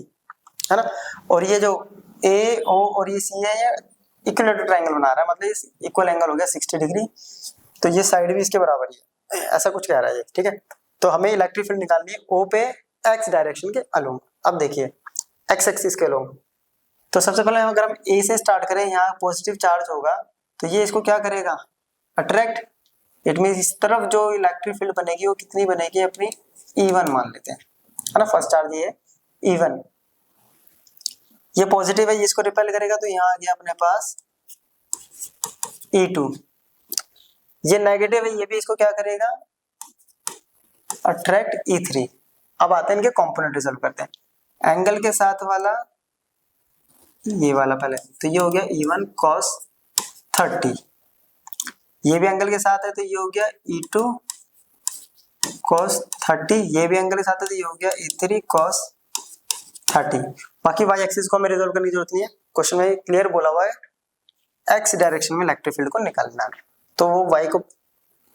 है ना, और ये जो A, O और ये C है, ये इक्विलेटरल ट्रायंगल बना रहा है, मतलब ये इक्वल एंगल हो गया 60 डिग्री, तो ये साइड भी इसके बराबर ही है, ऐसा कुछ कह रहा है ये। ठीक है, तो हमें इलेक्ट्रिक फील्ड निकालनी है O पे x डायरेक्शन के अलोंग। अब देखिए x एक्सिस के अलोंग, तो सबसे पहले अगर हम A से स्टार्ट करें, यहाँ पॉजिटिव चार्ज होगा तो ये इसको क्या करेगा, अट्रैक्ट। इट मीन इस तरफ जो इलेक्ट्रिक फील्ड बनेगी वो कितनी बनेगी, अपनी E1 मान लेते हैं, है ना, फर्स्ट चार्ज ये E1, ये पॉजिटिव है, ये इसको रिपेल करेगा तो यहाँ आ गया अपने पास E2, ये नेगेटिव है, ये भी इसको क्या करेगा, अट्रैक्ट E3। अब आते हैं इनके कंपोनेंट रिजल्व करते हैं। एंगल के साथ वाला ये वाला पहले, तो ये हो गया E1 cos 30, ये भी एंगल के साथ है तो ये हो गया E2 cos 30, ये भी एंगल के साथ है तो ये हो गया E3 cos 30। बाकी y एक्सिस को हमें रिजॉल्व करने की जरूरत नहीं है, क्वेश्चन में क्लियर बोला हुआ है x डायरेक्शन में इलेक्ट्रिक फील्ड को निकालना है, तो वो y को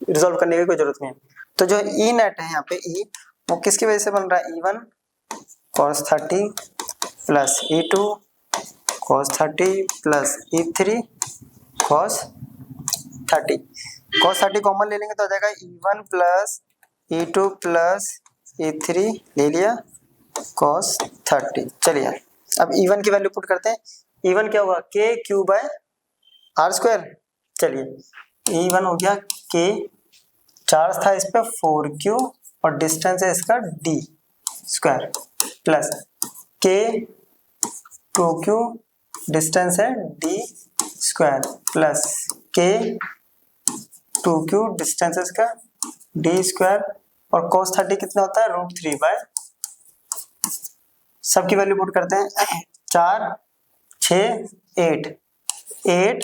रिजॉल्व करने की कोई जरूरत नहीं है। तो जो E नेट है यहाँ पे E, वो किसकी वजह से बन रहा है, E1 cos 30 plus E2 cos 30 plus E3 cos 30। cos 30 common ले लेंगे तो आ जाएगा E1 plus E2 plus E3 ले लिया cos 30। चलिए अब E1 की वैल्यू पुट करते हैं। E1 क्या होगा, k q by are square. चलिए E1 हो गया k, चार्ज था इस पे 4q और डिस्टेंस है इसका d square, plus k 2q distance है d square, plus k 2q distance है इसका d स्क्वायर, और cos 30 कितना होता है, √3 बाय, सबकी वैल्यू पुट करते हैं, 4 6 8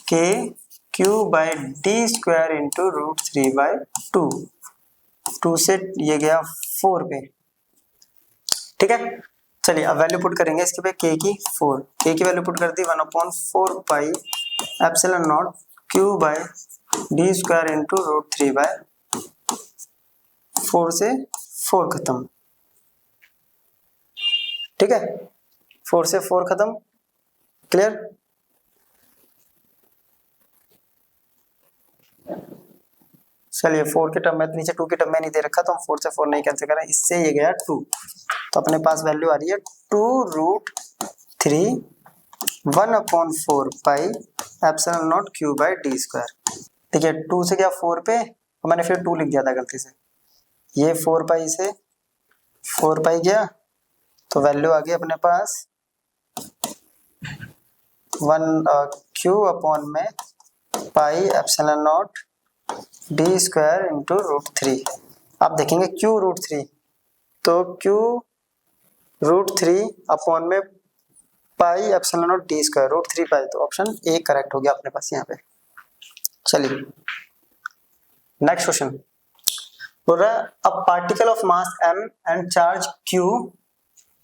k q by d square into √3 by 2 से ये गया 4 पे, ठीक है। चलिए अब वैल्यू पुट करेंगे इसके पे, k की 4, k की वैल्यू पुट कर दी 1/4 pi epsilon naught q by d square into √3 by 4 से 4 खत्म, ठीक है, 4 से 4 खत्म, क्लियर। चलिए 4 के टर्म में, नीचे 2 के टर्म में नहीं दे रखा तो हम 4 से 4 नहीं कैंसिल करें, इससे ये गया 2, तो अपने पास वैल्यू आ रही है 2√3 1/4 pi epsilon naught q by d square. देखिए 2 से गया 4 पे और मैंने फिर 2 लिख दिया था गलती से, ये 4 पाई से 4 पाई गया, तो वैल्यू आ गई अपने पास 1 क्यू अपॉन में पाई epsilon not D square into √3। आप देखेंगे क्यू √3, तो क्यू √3 अपॉन में पाई एप्सिलॉन नॉट डी स्क्वायर √3 पाई, तो ऑप्शन ए करेक्ट हो गया अपने पास यहाँ पे। चलिए नेक्स्ट क्वेश्चन बोल रहा है, a particle of mass m and charge q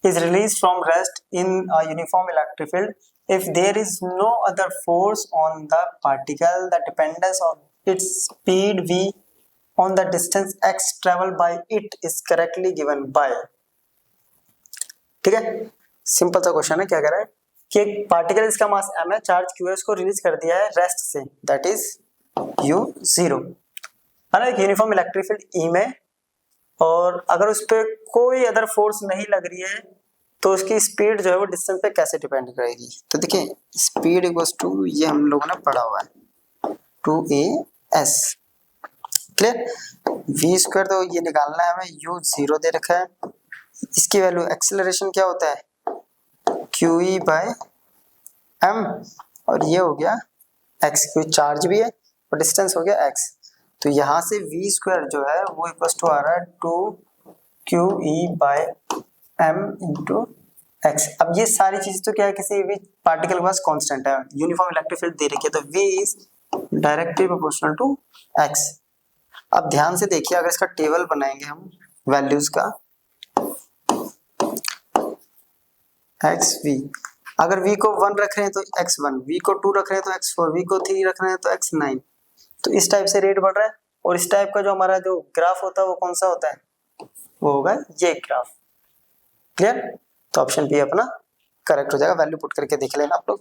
is released from rest in a uniform electric field if there is no other force on the particle. The dependence on its speed v on the distance x traveled by it is correctly given by। ठीक है, simple सा question है, क्या कह रहा है कि एक पार्टिकल, इसका मास m है, चार्ज q है, उसको रिलीज कर दिया है रेस्ट से, दैट इज u0, है ना, एक यूनिफॉर्म इलेक्ट्रिक फील्ड E में, और अगर उस पर कोई अदर फोर्स नहीं लग रही है तो उसकी स्पीड जो है वो डिस्टेंस पे कैसे डिपेंड करेगी। तो देखिए स्पीड इक्वल्स टू, ये हम लोगों ने पढ़ा हुआ है 2as, क्लियर। v स्क्वायर तो ये निकालना है हमें, u0 दे रखा है, इसकी वैल्यू एक्सेलरेशन क्या होता है qe बाय m, और ये हो गया x, क्योंकि चार्ज भी है और डिस्टेंस हो गया x, तो यहाँ से v स्क्वायर जो है वो इक्वल टू आ रहा है 2qe bye m into x। अब ये सारी चीज तो क्या है, किसी भी पार्टिकल के पास कांस्टेंट है, यूनिफॉर्म इलेक्ट्रिक फील्ड दे रखी है, तो v is directly proportional to x। अब ध्यान से देखिए, अगर इसका टेबल बनाएंगे हम वैल्यूज का, xv, अगर v को 1 रख रहे हैं तो x1, v को 2 रख रहे हैं तो x4, v को 3 रख रहे हैं तो x9, तो इस टाइप से रेट बढ़ रहा है, और इस टाइप का जो हमारा जो ग्राफ होता है वो कौन सा होता है, वो होगा ये ग्राफ, क्लियर। तो ऑप्शन बी अपना करेक्ट हो जाएगा, वैल्यू पुट करके देख लेना आप लोग।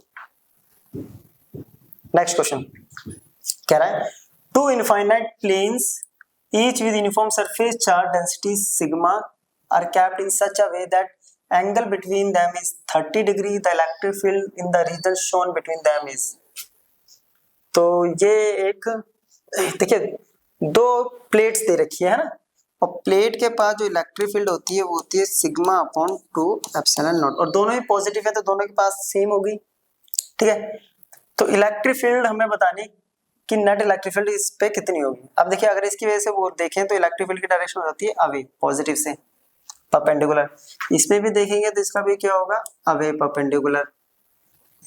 नेक्स्ट क्वेश्चन कह रहा है, two infinite planes each with uniform surface charge density sigma are kept in such a way that angle between them is 30 degree, the electric field in the region shown between them is. तो ये एक, देखिए दो plates दे रखी है ना, और plate के पास जो इलेक्ट्रिक फील्ड होती है वो होती है सिग्मा अपॉन 2 एप्सिलॉन नॉट, और दोनों ही पॉजिटिव है तो दोनों के पास सेम होगी, ठीक है। तो इलेक्ट्रिक फील्ड हमें बतानी कि नेट इलेक्ट्रिक फील्ड इस पे कितनी होगी। अब देखिए अगर इसकी वजह से वो देखें तो इलेक्ट्रिक फील्ड की डायरेक्शन हो जाती है अवे, पॉजिटिव से परपेंडिकुलर। इसमें भी देखेंगे तो इसका भी क्या होगा, अवे परपेंडिकुलर।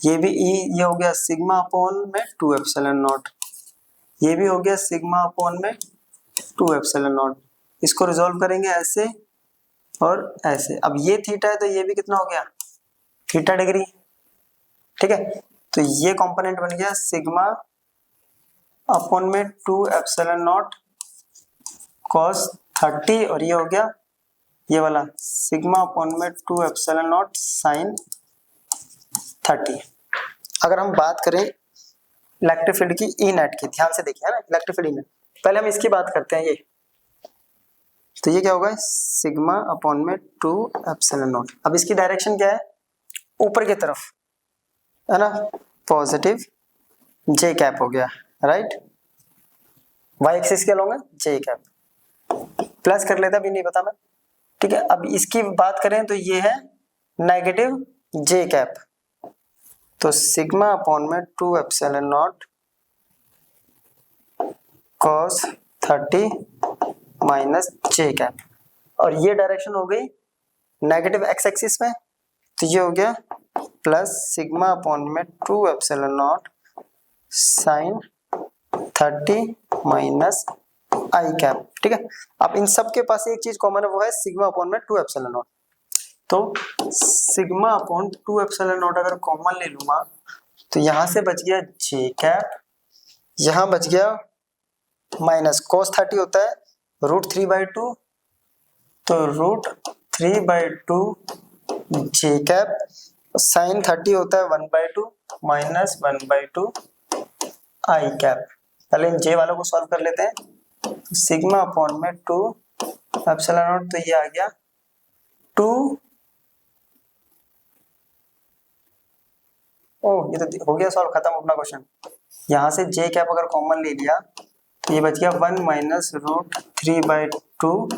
ये भी ये हो गया सिग्मा अपॉन में 2 एप्सिलॉन नॉट, ये भी हो गया सिग्मा अपॉन में 2 एप्सिलॉन नॉट। इसको रिजॉल्व करेंगे ऐसे और ऐसे। अब ये थीटा है तो ये भी कितना हो गया, थीटा डिग्री, ठीक है। तो ये कंपोनेंट बन गया सिग्मा अपॉन में 2 एप्सिलॉन नॉट cos 30, और ये हो गया ये वाला सिग्मा अपॉन में 2 एप्सिलॉन नॉट sin 30। अगर हम बात करें इलेक्ट्रिक फील्ड की ई नेट की, ध्यान से देखिए है ना, इलेक्ट्रिक फील्ड ई नेट, पहले हम इसकी बात करते हैं। ये तो ये क्या होगा, सिग्मा अपॉन में 2 एप्सिलॉन नॉट। अब इसकी डायरेक्शन क्या है, ऊपर की तरफ है ना, पॉजिटिव जे कैप हो गया, राइट। वाई एक्सिस क्या लूंगा, जे कैप, प्लस कर लेता भी नहीं पता मैं, ठीक है। अब इसकी बात करें तो ये है नेगेटिव जे कैप, तो सिग्मा अपॉन में 2 epsilon not cos 30 minus J cap, और ये डायरेक्शन हो गई नेगेटिव एक्स एक्सिस में, तो ये हो गया प्लस सिग्मा अपॉन में 2 epsilon naught sine 30 minus i cap, ठीक है। अब इन सब के पास एक चीज कॉमन है, वो है सिग्मा अपॉन में 2 एप्सिलॉन नॉट। तो सिग्मा अपॉन 2 एप्सिलॉन नॉट अगर कॉमन ले लूंगा तो यहां से बच गया जे कैप, यहां बच गया माइनस cos 30 होता है √3/2, तो √3/2 जे कैप, साइन 30 होता है 1/2 माइनस 1/2 आई कैप। पहले इन जे वालों को सॉल्व कर लेते हैं। सिग्मा अपॉन में 2 एप्सिलॉन नॉट, तो ये आ गया 2, ओह ये तो हो गया सॉल्व, खत्म अपना क्वेश्चन। यहाँ से जे कैप अगर कॉमन ले लिया तो ये बच गया 1 माइनस √3/2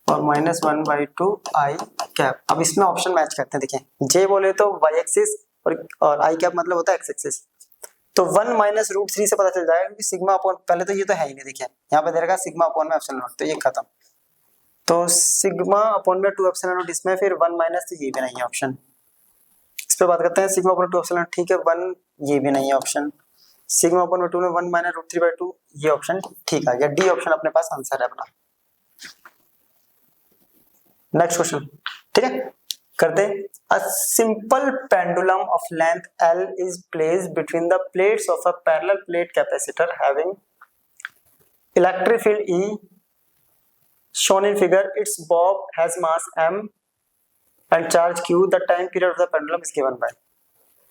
और माइनस 1/2 आई कैप। अब इसमें ऑप्शन मैच करते हैं, देखिए जे बोले तो वाई एक्सिस और आई कैप मतलब होता है एक्स एक्सिस, तो 1 माइनस √3 से पता चल जाएगा क्योंकि सिग्मा अपॉन, पहले तो ये तो है ही नहीं, देखिए यहाँ पे दे रखा सिग्मा अपॉन में एप्सिलॉन नॉट, तो ये खत्म। तो सिग्मा अपॉन में 2 एप्सिलॉन नॉट, इसमें फिर 1 माइनस, तो ये भी नहीं है ऑप्शन। इस पे बात करते हैं सिग्मा अपॉन 2 एप्सिलॉन नॉट, ठीक है 1, ये भी नहीं है ऑप्शन। सिग्मा अपॉन में 2 में 1 माइनस √3/2, ये ऑप्शन ठीक आ गया, डी ऑप्शन अपने पास आंसर है अपना। नेक्स्ट क्वेश्चन, ठीक है करते हैं। A simple pendulum of length L is placed between the plates of a parallel plate capacitor having electric field E shown in figure. Its bob has mass M and charge Q. The time period of the pendulum is given by.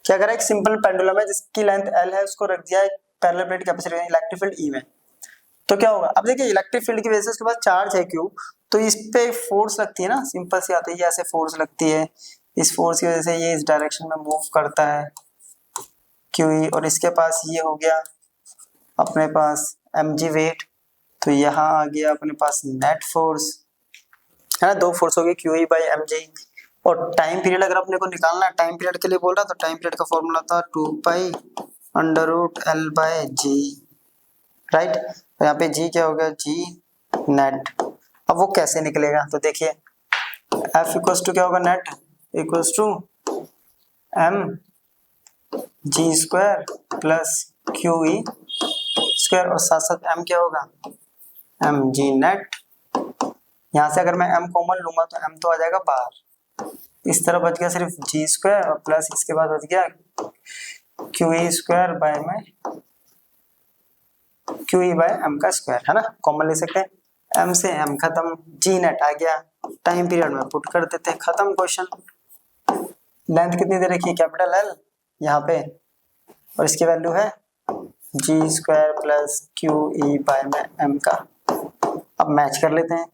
क्या करें, एक simple pendulum है जिसकी length L है, उसको रख दिया है parallel plate capacitor electric field E में, तो क्या होगा। अब देखिए इलेक्ट्रिक फील्ड की वजह से उसके पास चार्ज है Q, तो इस पे फोर्स लगती है ना, सिंपल सी आती है, ऐसे फोर्स लगती है, इस फोर्स की वजह से ये इस डायरेक्शन में मूव करता है QE, और इसके पास ये हो गया अपने पास mg वेट, तो यहाँ आ गया अपने पास नेट फोर्स है ना, दो फोर्स हो गए QE बाई mg। और टाइम पीरियड अगर अपने को निकालना है, टाइम पीरियड के लिए बोल रहा, तो टाइम पीरियड का फॉर्मूला था 2π√L/g, राइट। यहाँ पे g क्या हो गया, g नेट। अब वो कैसे निकलेगा, तो देखिए F इक्वल्स टू क्या होगा, net equals to mg² plus QE square, और साथ साथ m क्या होगा, mg नेट। यहाँ से अगर मैं m कॉमन लूंगा तो m तो आ जाएगा बाहर, इस तरह बच गया सिर्फ g² और प्लस इसके बाद बच गया QE² बाय में QE बाय m का स्क्वायर, है ना, कॉमन ले सकते हैं। m से m खत्म, g नेट आ गया, टाइम पीरियड में पुट कर देते हैं, खत्म क्वेश्चन। लेंथ कितनी दे रखी है, कैपिटल L यहाँ पे, और इसकी वैल्यू है g² प्लस QE बाय में m का। अब मैच कर लेते हैं,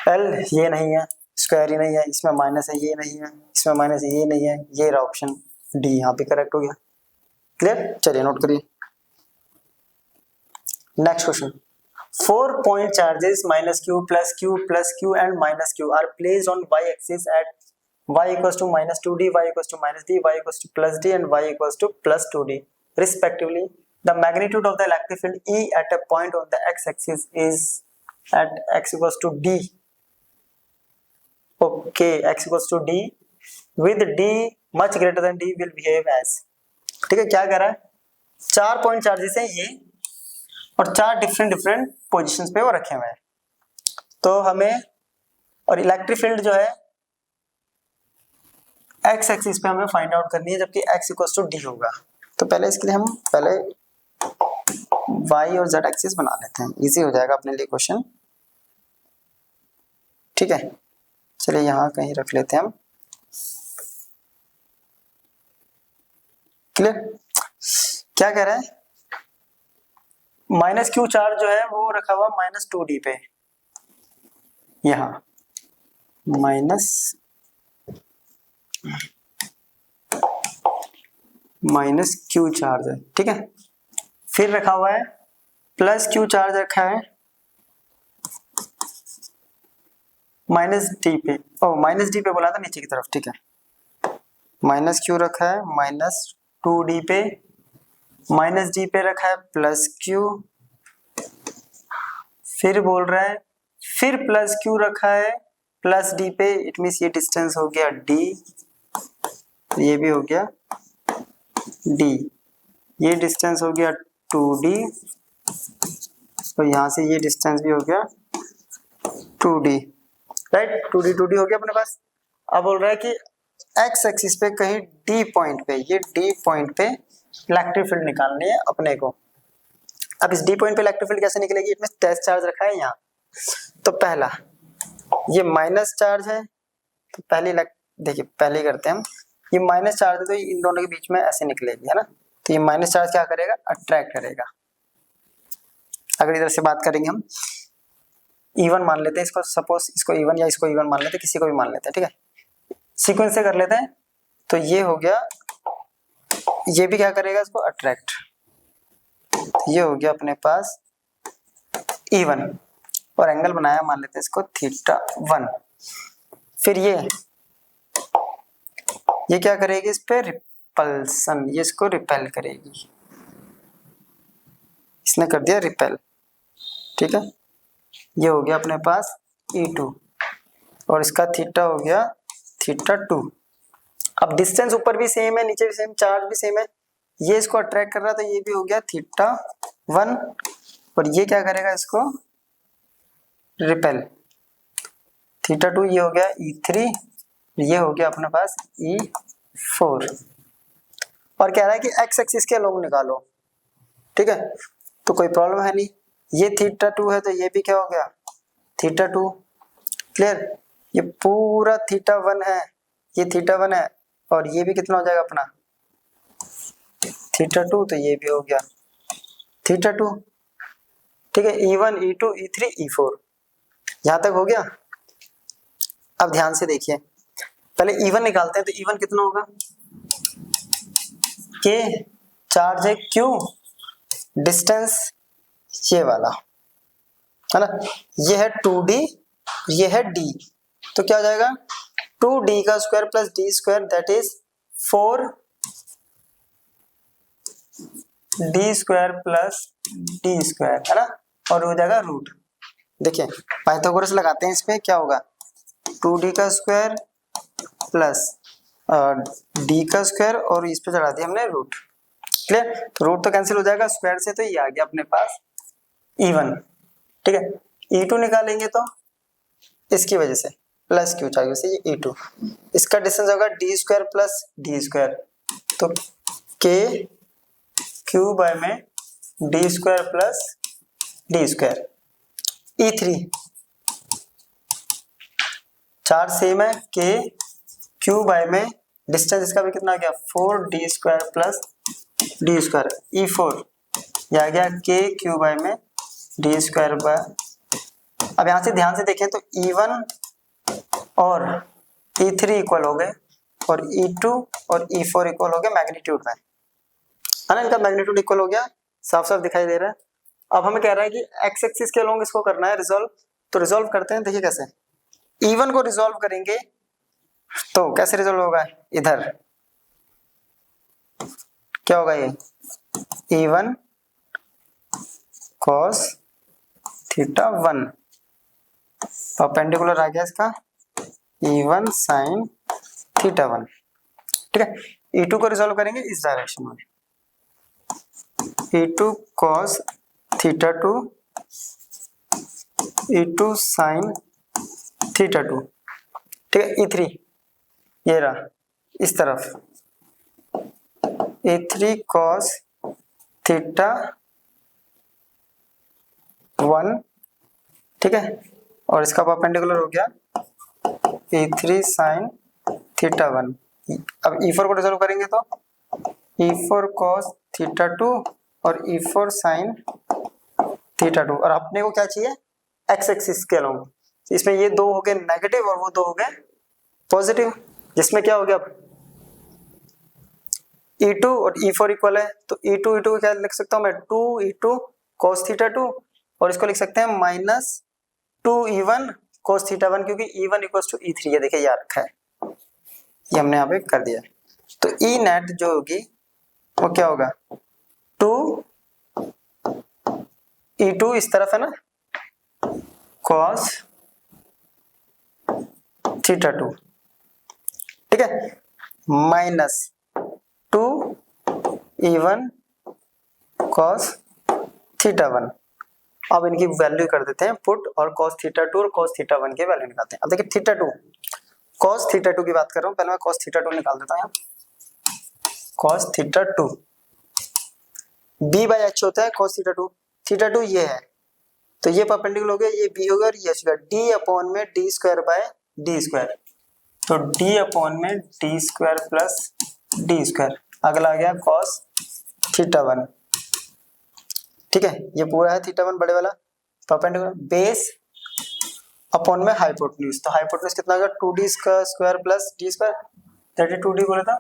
L ये नहीं है, स्क्वायर ही नहीं है, इसमें माइनस है, ये नहीं है, इसमें माइनस है, ये नहीं है, ये रहा ऑप्शन डी, यहाँ पे करेक्ट हो गया। क्लियर, चलिए नोट करिए। Next question, 4 point charges -q plus q plus q and -q are placed on y axis at y equals to -2d, y equals to -d, y equals to +d and y equals to +2d respectively. The magnitude of the electric field E at a point on the x axis is at x equals to d। Okay, x equals to d with d much greater than d will behave as। ठीक है, क्या कह रहा है, 4 point charges हैं ये और 4 different different positions पे वो रखे हुए हैं। तो हमें, और इलेक्ट्रिक फील्ड जो है x एक्सिस पे हमें फाइंड आउट करनी है, जबकि x इक्वल्स टू d होगा। तो पहले इसके लिए हम पहले y और z एक्सिस बना लेते हैं, इजी हो जाएगा अपने लिए क्वेश्चन। ठीक है, चलिए यहाँ कहीं रख लेते हैं हम। क्लियर, क्या कह रहा है, माइनस क्यू चार्ज जो है वो रखा हुआ -2d पे, यहाँ माइनस क्यू चार्ज है। ठीक है, फिर रखा हुआ है प्लस क्यू चार्ज रखा है -d पे, -d पे बोला था नीचे की तरफ। ठीक है, माइनस क्यू रखा है -2d पे, -d पे रखा है प्लस क्यू, फिर बोल रहा है फिर प्लस क्यू रखा है प्लस d पे, इट मीन्स ये डिस्टेंस हो गया d, ये भी हो गया d, ये डिस्टेंस हो गया 2d, तो यहाँ से ये डिस्टेंस भी हो गया 2d, राइट। 2d हो गया अपने पास। अब बोल रहा है कि x एक्सिस पे कहीं d पॉइंट पे, ये d पॉइंट पे इलेक्ट्रिक फील्ड निकालनी है अपने को। अब इस d पॉइंट पे इलेक्ट्रिक फील्ड कैसे निकलेगी, इसमें टेस्ट चार्ज रखा है यहाँ। तो पहला ये माइनस चार्ज है, तो देखिए पहले करते हैं हम, ये माइनस चार्ज है तो इन दोनों के बीच में ऐसे निकलेगी, है ना। तो ये माइनस चार्ज क्या करेगा, अट्रैक्ट करेगा। अगर इधर से बात करेंगे हम, E1 मान लेते हैं इसको, सपोज इसको E1 या इसको E1 मान लेते हैं, किसी को भी मान लेते हैं। ठीक है, सीक्वेंस से कर लेते हैं। तो ये हो गया, ये भी क्या करेगा, इसको अट्रैक्ट। ये हो गया अपने पास E1 और एंगल बनाया, मान लेते हैं इसको θ1। फिर ये क्या करेगी, इस पे रिपल्सन, ये इसको रिपेल करेगी, इसने कर दिया रिपेल। ठीक है, ये हो गया अपने पास E2 और इसका थीटा हो गया θ2। अब डिस्टेंस ऊपर भी सेम है, नीचे भी सेम, चार्ज भी सेम है, ये इसको अट्रैक्ट कर रहा है तो ये भी हो गया θ1 और ये क्या करेगा, इसको रिपेल, θ2, ये हो गया E3, ये हो गया अपने पास E4। और कह रहा है कि x एक्सिस के लोग निकालो। ठीक है, तो कोई प्रॉब्लम है नहीं, ये θ2 है तो ये भी क्या हो गया θ2। क्लियर, ये पूरा θ1 है, ये θ1 है और ये भी कितना हो जाएगा अपना θ2, तो ये भी हो गया θ2। ठीक है, E1 E2 E3 E4, यहां तक हो गया। अब ध्यान से देखिए, पहले E1 निकालते हैं। तो E1 कितना होगा, K चार्ज है Q, डिस्टेंस ये वाला है ना, ये है 2D, ये है D, तो क्या हो जाएगा 2D का square plus D square, that is 4D square plus D square, है ना, और हो जाएगा रूट। देखिए पाइथागोरस लगाते हैं, इस पे क्या होगा 2D का स्क्वायर प्लस D का स्क्वायर और इस पे चढ़ा दिया हमने रूट। क्लियर, तो रूट तो कैंसिल हो जाएगा स्क्वायर से, तो ये आ गया अपने पास E1। ठीक है, E2 निकालेंगे तो इसकी वजह से प्लस क्यू चाहिए से ये E2, इसका डिस्टेंस होगा D square plus D square, तो K क्यू बाय में D square plus D square. E3 charge same है, K क्यू बाय में डिस्टेंस इसका भी कितना आ गया 4D square plus D square. E4 ये आ गया K क्यू बाय में D स्क्वायर बाय। अब यहाँ से ध्यान से देखें तो E1 और E3 इक्वल हो गए और E2 और E4 इक्वल हो गए मैग्नीट्यूड में, है ना, इनका मैग्नीट्यूड इक्वल हो गया, साफ साफ दिखाई दे रहा है। अब हमें कह रहा है कि x एक्सिस के अलोंग इसको करना है रिजॉल्व, तो रिजॉल्व करते हैं। देखिए कैसे, E1 को रिजॉल्व करेंगे तो कैसे रिजॉल्व होगा, इधर क्या होगा, ये E1 cos थीटा 1, परपेंडिकुलर आ गया इसका E1 sin थीटा 1। ठीक है, E2 को रिजोल्व करेंगे इस डायरेक्शन में, E2 cos theta 2, E2 sin theta 2। ठीक है, E3 ये रहा इस तरफ, E3 cos थीटा 1। ठीक है, और इसका परपेंडिकुलर हो गया E3 sin थीटा 1। अब E4 को रिजोल्व करेंगे तो E4 cos थीटा 2 और E4 sin थीटा 2, और अपने को क्या चाहिए एक्स एक्सिस के अलोंग। इसमें ये दो हो गए नेगेटिव और वो दो हो गए पॉजिटिव, जिसमें क्या हो गया E2 और E4 इक्वल है, तो E2 को क्या लिख सकता हूं मैं 2E2 cos थीटा 2, और इसको लिख सकते हैं माइनस 2E1 cos थीटा 1, क्योंकि E1 इक्वल टू E3 ये देखिए याद रखा है, ये हमने यहाँ पे कर दिया। तो E नेट जो होगी वो क्या होगा 2E2 इस तरफ है ना cos थीटा 2, ठीक है, माइनस 2E1 cos थीटा 1। अब इनकी वैल्यू कर देते हैं पुट, और cos थीटा 2 और cos थीटा 1 के वैल्यू निकालते हैं। अब देखिए थीटा 2 cos थीटा 2 की बात कर रहा हूं, पहले मैं cos थीटा 2 निकाल देता हूं। cos theta 2 b by h होता है cos थीटा 2, थीटा 2 ये है, तो ये परपेंडिकुलर हो गया, ये b होगा और ये h होगा, d अपॉन में d square by d square, तो d अपॉन में d square plus d square. अगला आ गया cos थीटा 1। ठीक है, ये पूरा है थीटा 1 बड़े वाला, परपेंडिकुलर बेस अपॉन में हाइपोटेन्यूज, तो हाइपोटेन्यूज कितना होगा 2d का square plus d square, 32d बोला था,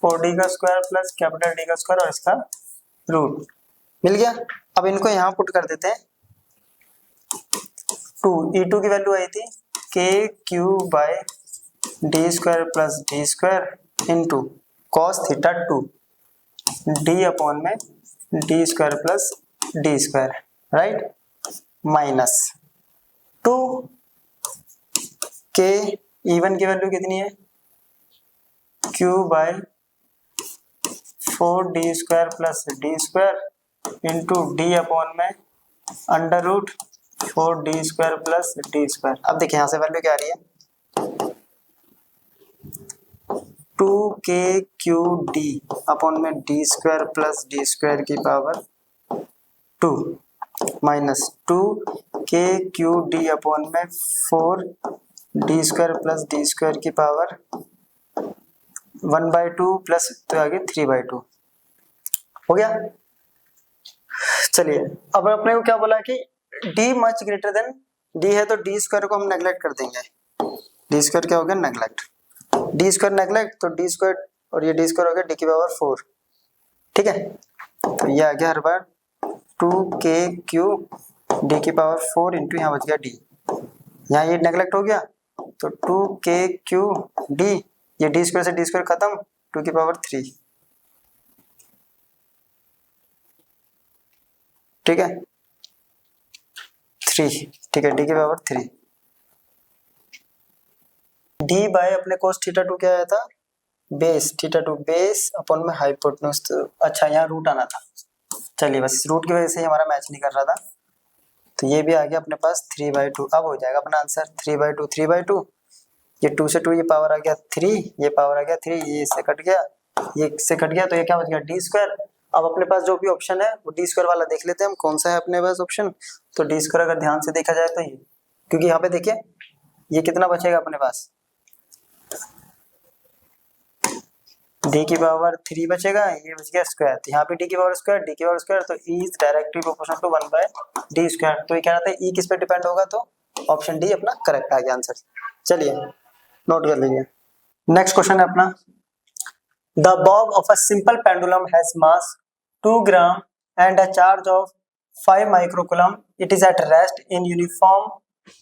4d का स्क्वायर प्लस कैपिटल D का स्क्वायर और इसका रूट मिल गया। अब इनको यहाँ पुट कर देते हैं, 2E2 की वैल्यू आई थी KQ by d square plus d square into cos theta 2 d upon में d square plus d square, right, minus 2k E1 की वैल्यू कितनी है q by 4d square plus d square into d upon में under root 4d square plus d square. अब देखिए यहाँ से value क्या आ रही है 2kqd अपॉन में d square plus d square की पावर 2 माइनस 2kqd अपॉन में 4d square plus d square की पावर 1/2 प्लस तो आगे 3/2 हो गया। चलिए अब अपने को क्या बोला कि d much greater than d है, तो d स्क्वायर को हम नेगलेक्ट कर देंगे, d स्क्वायर क्या हो गया नेगलेक्ट, d स्क्वायर नेगलेक्ट, तो d स्क्वायर और ये d स्क्वायर हो गया d की पावर 4। ठीक है, तो ये आ गया हर बार 2kq d की पावर 4 इंटू यहाँ बच गया d, यहाँ ये नेगलेक्ट हो गया तो 2kq d, ये d स्क्वायर से d स्क्वायर खत्म, 2 की पावर 3। ठीक है 3, ठीक है d की पावर 3, d बाय अपने cos थीटा 2 क्या आया था बेस थीटा 2 बेस अपॉन में हाइपोटेन्यूज, तो अच्छा यहाँ रूट आना था, चलिए बस रूट की वजह से ही हमारा मैच नहीं कर रहा था, तो ये भी आ गया अपने पास 3/2। अब हो जाएगा अपना आंसर 3/2, ये 2 से 2 ये पावर आ गया 3, ये पावर आ गया 3, ये इससे कट गया, ये इससे कट गया, तो ये क्या बच गया d स्क्वायर। अब अपने पास जो भी ऑप्शन है वो d स्क्वायर वाला देख लेते हैं हम कौन सा है अपने पास ऑप्शन, तो d स्क्वायर अगर ध्यान से देखा जाए तो ये, क्योंकि यहाँ पे देखिए ये कितना बचेगा अपने पास d की पावर 3 बचेगा, ये बच गया स्क्वायर, तो यहाँ पे d की पावर स्क्वायर, तो e is directly proportional to 1/d square, तो ये क्या रहता है e किस पे डिपेंड होगा, तो ऑप्शन डी अपना करेक्ट आ गया आंसर। चलिए नोट कर लीजिए, नेक्स्ट क्वेश्चन है अपना, the Bob of a simple pendulum has mass 2 gram and a charge of 5 microcoulomb, it is at rest in uniform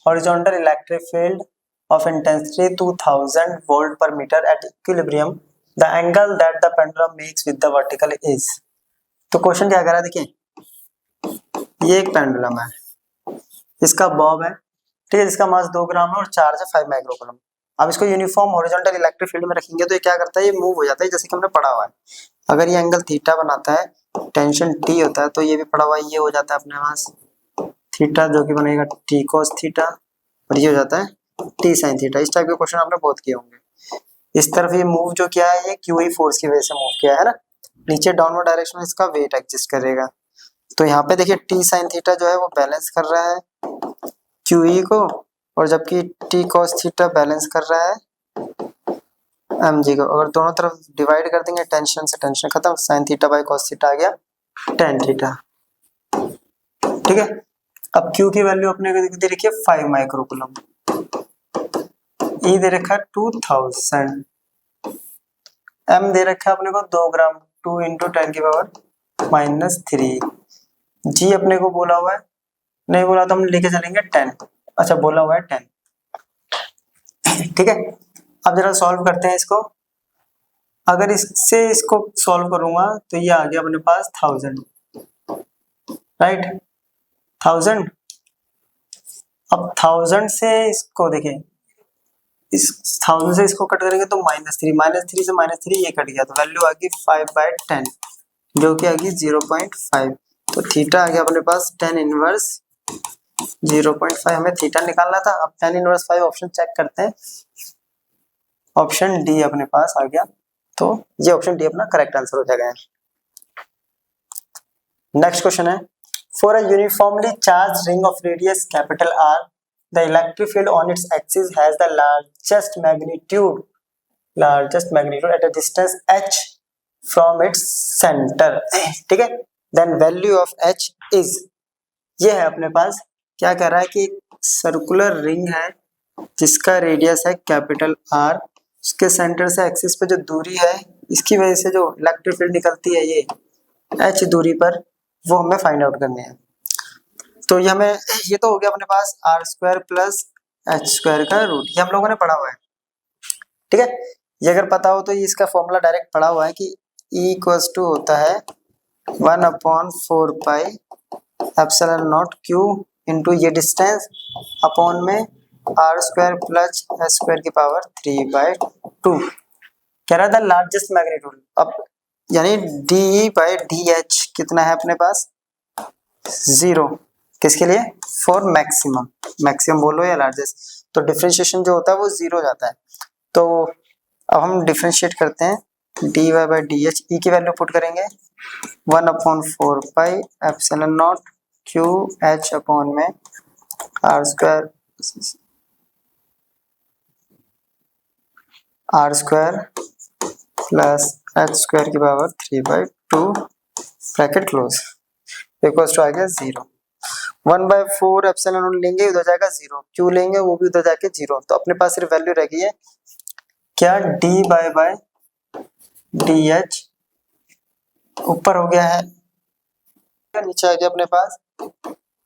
horizontal electric field of intensity 2000 volt per meter at equilibrium, the angle that the pendulum makes with the vertical is। तो question क्या कह रहा है देखिए, ये एक pendulum है, इसका बॉब है, ठीक है, जिसका मास 2 ग्राम है और चार्ज है 5 माइक्रोकूलम। अब इसको यूनिफॉर्म हॉरिजॉन्टल इलेक्ट्रिक फील्ड में रखेंगे तो ये क्या करता है, ये मूव हो जाता है, जैसे कि हमने पढ़ा हुआ है। अगर ये एंगल थीटा बनाता है, टेंशन टी होता है, तो ये भी पढ़ा हुआ है, ये हो जाता है अपने पास थीटा, जो कि बनेगा टी कॉस थीटा, और ये हो जाता है टी साइन थीटा। इस टाइप के क्वेश्चन आपने बहुत किए होंगे। इस तरफ ये मूव जो किया है, ये क्यू ई फोर्स की वजह से मूव किया है ना, नीचे डाउनवर्ड डायरेक्शन में इसका वेट एग्जिस्ट करेगा। तो यहाँ पे देखिए टी साइन थीटा जो है वो बैलेंस कर रहा है क्यू ई को, और जबकि टी कॉस थीटा बैलेंस कर रहा है एम जी को। अगर दोनों तरफ डिवाइड कर देंगे, टेंशन से टेंशन खत्म, sine theta by cos theta आ गया टेन थीटा, ठीक है। अब Q की वैल्यू अपने को दे रखी है 5 माइक्रोकूलम, E दे रखा है 2000, M दे रखा है अपने को 2 ग्राम, 2 इंटू 10 की पावर -3, G अपने को बोला हुआ है, नहीं बोला तो हम लेके चलेंगे 10, अच्छा बोला हुआ है 10, ठीक है। अब जरा सॉल्व करते हैं इसको। अगर इससे इसको सॉल्व करूंगा तो ये आ गया अपने पास 1000, राइट, 1000। अब 1000 से इसको देखें, इस 1000 से इसको कट करेंगे तो -3, -3 से -3 ये कट गया, तो वैल्यू आ गई 5/10, जो कि आ गई 0.5। तो थीटा आ गया अपने पास 10 इनवर्स 0.5, हमें थीटा निकालना था। अब 10 इनवर्स 5 ऑप्शन चेक करते हैं, ऑप्शन डी अपने पास आ गया, तो ये ऑप्शन डी अपना करेक्ट आंसर हो जाएगा। नेक्स्ट क्वेश्चन है, for a uniformly charge ring of radius capital R, the electric field on its axis has the largest magnitude at a distance h from its center, ठीक है। then value of h is, ये है अपने पास, क्या कह रहा है कि सर्कुलर रिंग है जिसका रेडियस है कैपिटल आर, उसके सेंटर से एक्सिस पे जो दूरी है, इसकी वजह से जो इलेक्ट्रिक फील्ड निकलती है ये h दूरी पर, वो हमें फाइंड आउट करनी है। तो ये हमें, ये तो हो गया अपने पास r² प्लस h² का रूट, ये हम लोगों ने पढ़ा हुआ है, ठीक है। ये अगर पता हो तो ये इसका फॉर्मूला डायरेक्ट पढ़ा हुआ है कि E = होता है 1/4 pi epsilon not Q into ये डिस्टेंस अपॉन में r² प्लस h² की पावर 3/2। कह रहा था लार्जेस्ट मैग्नीट्यूड, अब यानी d/dh कितना है अपने पास 0, किसके लिए, फॉर मैक्सिमम, मैक्सिमम बोलो या लार्जेस्ट, तो डिफरेंशिएशन जो होता है वो 0 हो जाता है। तो अब हम डिफरेंशिएट करते हैं, dy/dh, ई की वैल्यू पुट करेंगे 1/4 pi epsilon naught q h upon में r² प्लस h² की power 3/2 bracket close, equals to आ गया 0। 1/4 एप्सिलॉन नॉट लेंगे उधर जाएगा 0, क्यू लेंगे वो भी उधर जाके 0, तो अपने पास सिर्फ वैल्यू रह गई है क्या, d/dh ऊपर हो गया है, नीचे आ गया अपने पास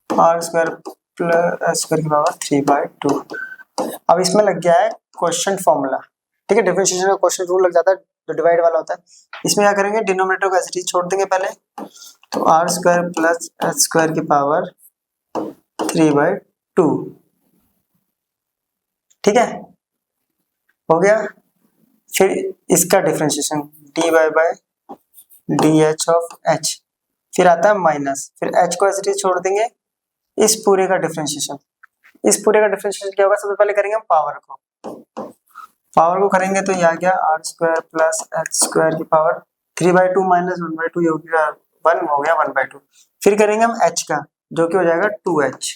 r² प्लस h² की पावर 3/2। अब इसमें लग गया है क्वेश्चन फॉर्मूला, ठीक है, डिफरेंशिएशन का क्वेश्चन रूल लग जाता है जो डिवाइड वाला होता है। इसमें क्या करेंगे, डिनोमिनेटर को ऐसे ही छोड़ देंगे पहले, तो r² प्लस h² की पावर 3/2, ठीक है, हो गया। फिर इसका डिफरेंशिएशन dy/dh ऑफ h, फिर आता है माइनस, फिर h को ऐसे छोड़ देंगे, इस पूरे का डिफरेंशिएशन, इस पूरे का डिफरेंशिएशन क्या होगा, सबसे पहले करेंगे हम पावर को करेंगे, तो ये आ गया r² प्लस h² की पावर 3/2 माइनस 1/2, ये हो गया 1, हो गया 1/2। फिर करेंगे हम h का, जो कि हो जाएगा 2h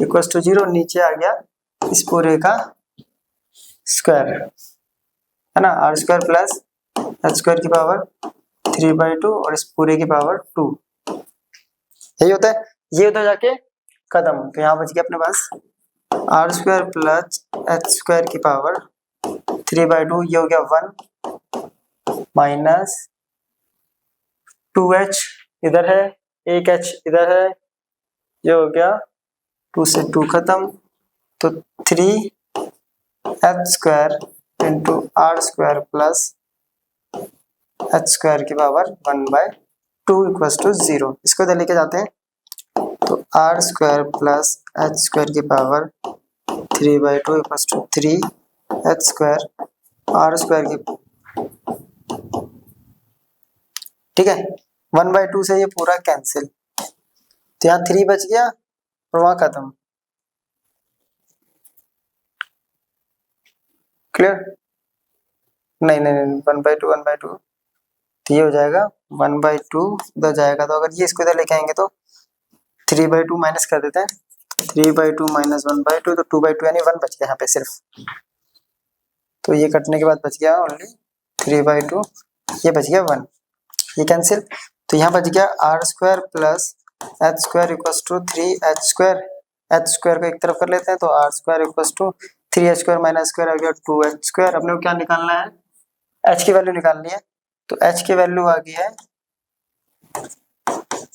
इक्वल्स टू 0, नीचे आ गया इस पूरे का स्क्वायर, है ना, r² प्लस h² की पावर 3/2 और इस पूरे की पावर 2, यही होता है। ये उधर जाके खत्म, तो यहाँ बच गया अपने पास r² प्लस h² की पावर 3/2, ये हो गया 1 माइनस 2h इधर है, एक h इधर है, ये हो गया 2 से 2 खत्म, तो 3h² into r² plus h² की पावर 1/2 इक्वल्स टू 0। इसको इधर लेके जाते हैं, तो r square plus h square की power 3/2 equals to 3 h square r square की, ठीक है। 1/2 से ये पूरा कैंसिल, तो यहाँ 3 बच गया और वहां खत्म। क्लियर? नहीं नहीं नहीं, 1/2 तो ये हो जाएगा 1/2 उधर जाएगा, तो अगर ये इसको इधर लेके आएंगे तो 3/2 माइनस कर देते हैं, 3/2 माइनस 1/2 तो 2/2 यानी 1 बच गया यहाँ पे सिर्फ। तो ये कटने के बाद बच गया ओनली 3/2, ये बच गया 1, ये कैंसिल। तो यहाँ बच गया r square plus h square equals to 3 h square, h square को एक तरफ कर लेते हैं, तो r square equals to 3 h square minus square आ गया 2 एच स्क्वायर। अपने को क्या निकालना है, एच की वैल्यू निकालनी है, तो एच की वैल्यू आ गई है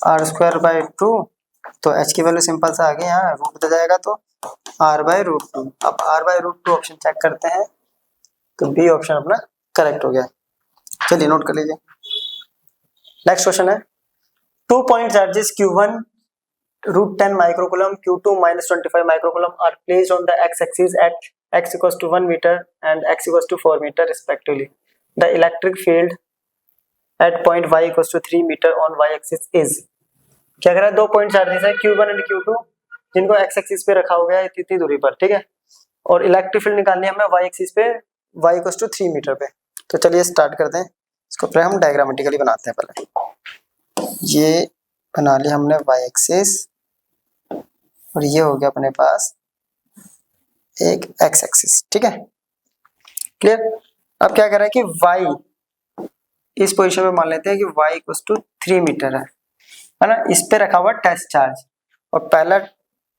आर स्क्वायर बाई 2, तो एच की वैल्यू सिंपल सा आ गई, यहाँ रूट दे जाएगा तो r/√2। अब r/√2 ऑप्शन चेक करते हैं, तो बी ऑप्शन अपना करेक्ट हो गया। चलिए नोट कर लीजिए। नेक्स्ट क्वेश्चन है, 2 point charges Q1 √10 microcoulomb, Q2 -25 microcoulomb are placed on the x-axis at x equals to 1 meter and x equals to 4 meter respectively. The electric field at point y equals to 3 meter on y-axis is, क्या कह रहा है, 2 point charges है Q1 and Q2 जिनको x-axis पे रखा हुआ है इतनी दूरी पर, ठीक है, और इलेक्ट्रिक फील्ड निकालनी है हमें y-axis पे, y equals to 3 मीटर पे। तो चलिए स्टार्ट करते हैं, इसको पहले हम डायग्रामेटिकली बनाते हैं। पहले ये बना लिया हमने y-axis और ये हो गया अपने पास एक एक्स एक्सिस, ठीक है, क्लियर। अब क्या कर रहा है कि y इस पोजीशन पे मान लेते हैं कि y इक्वल्स टू 3 मीटर है ना, इस पे रखा हुआ टेस्ट चार्ज, और पहला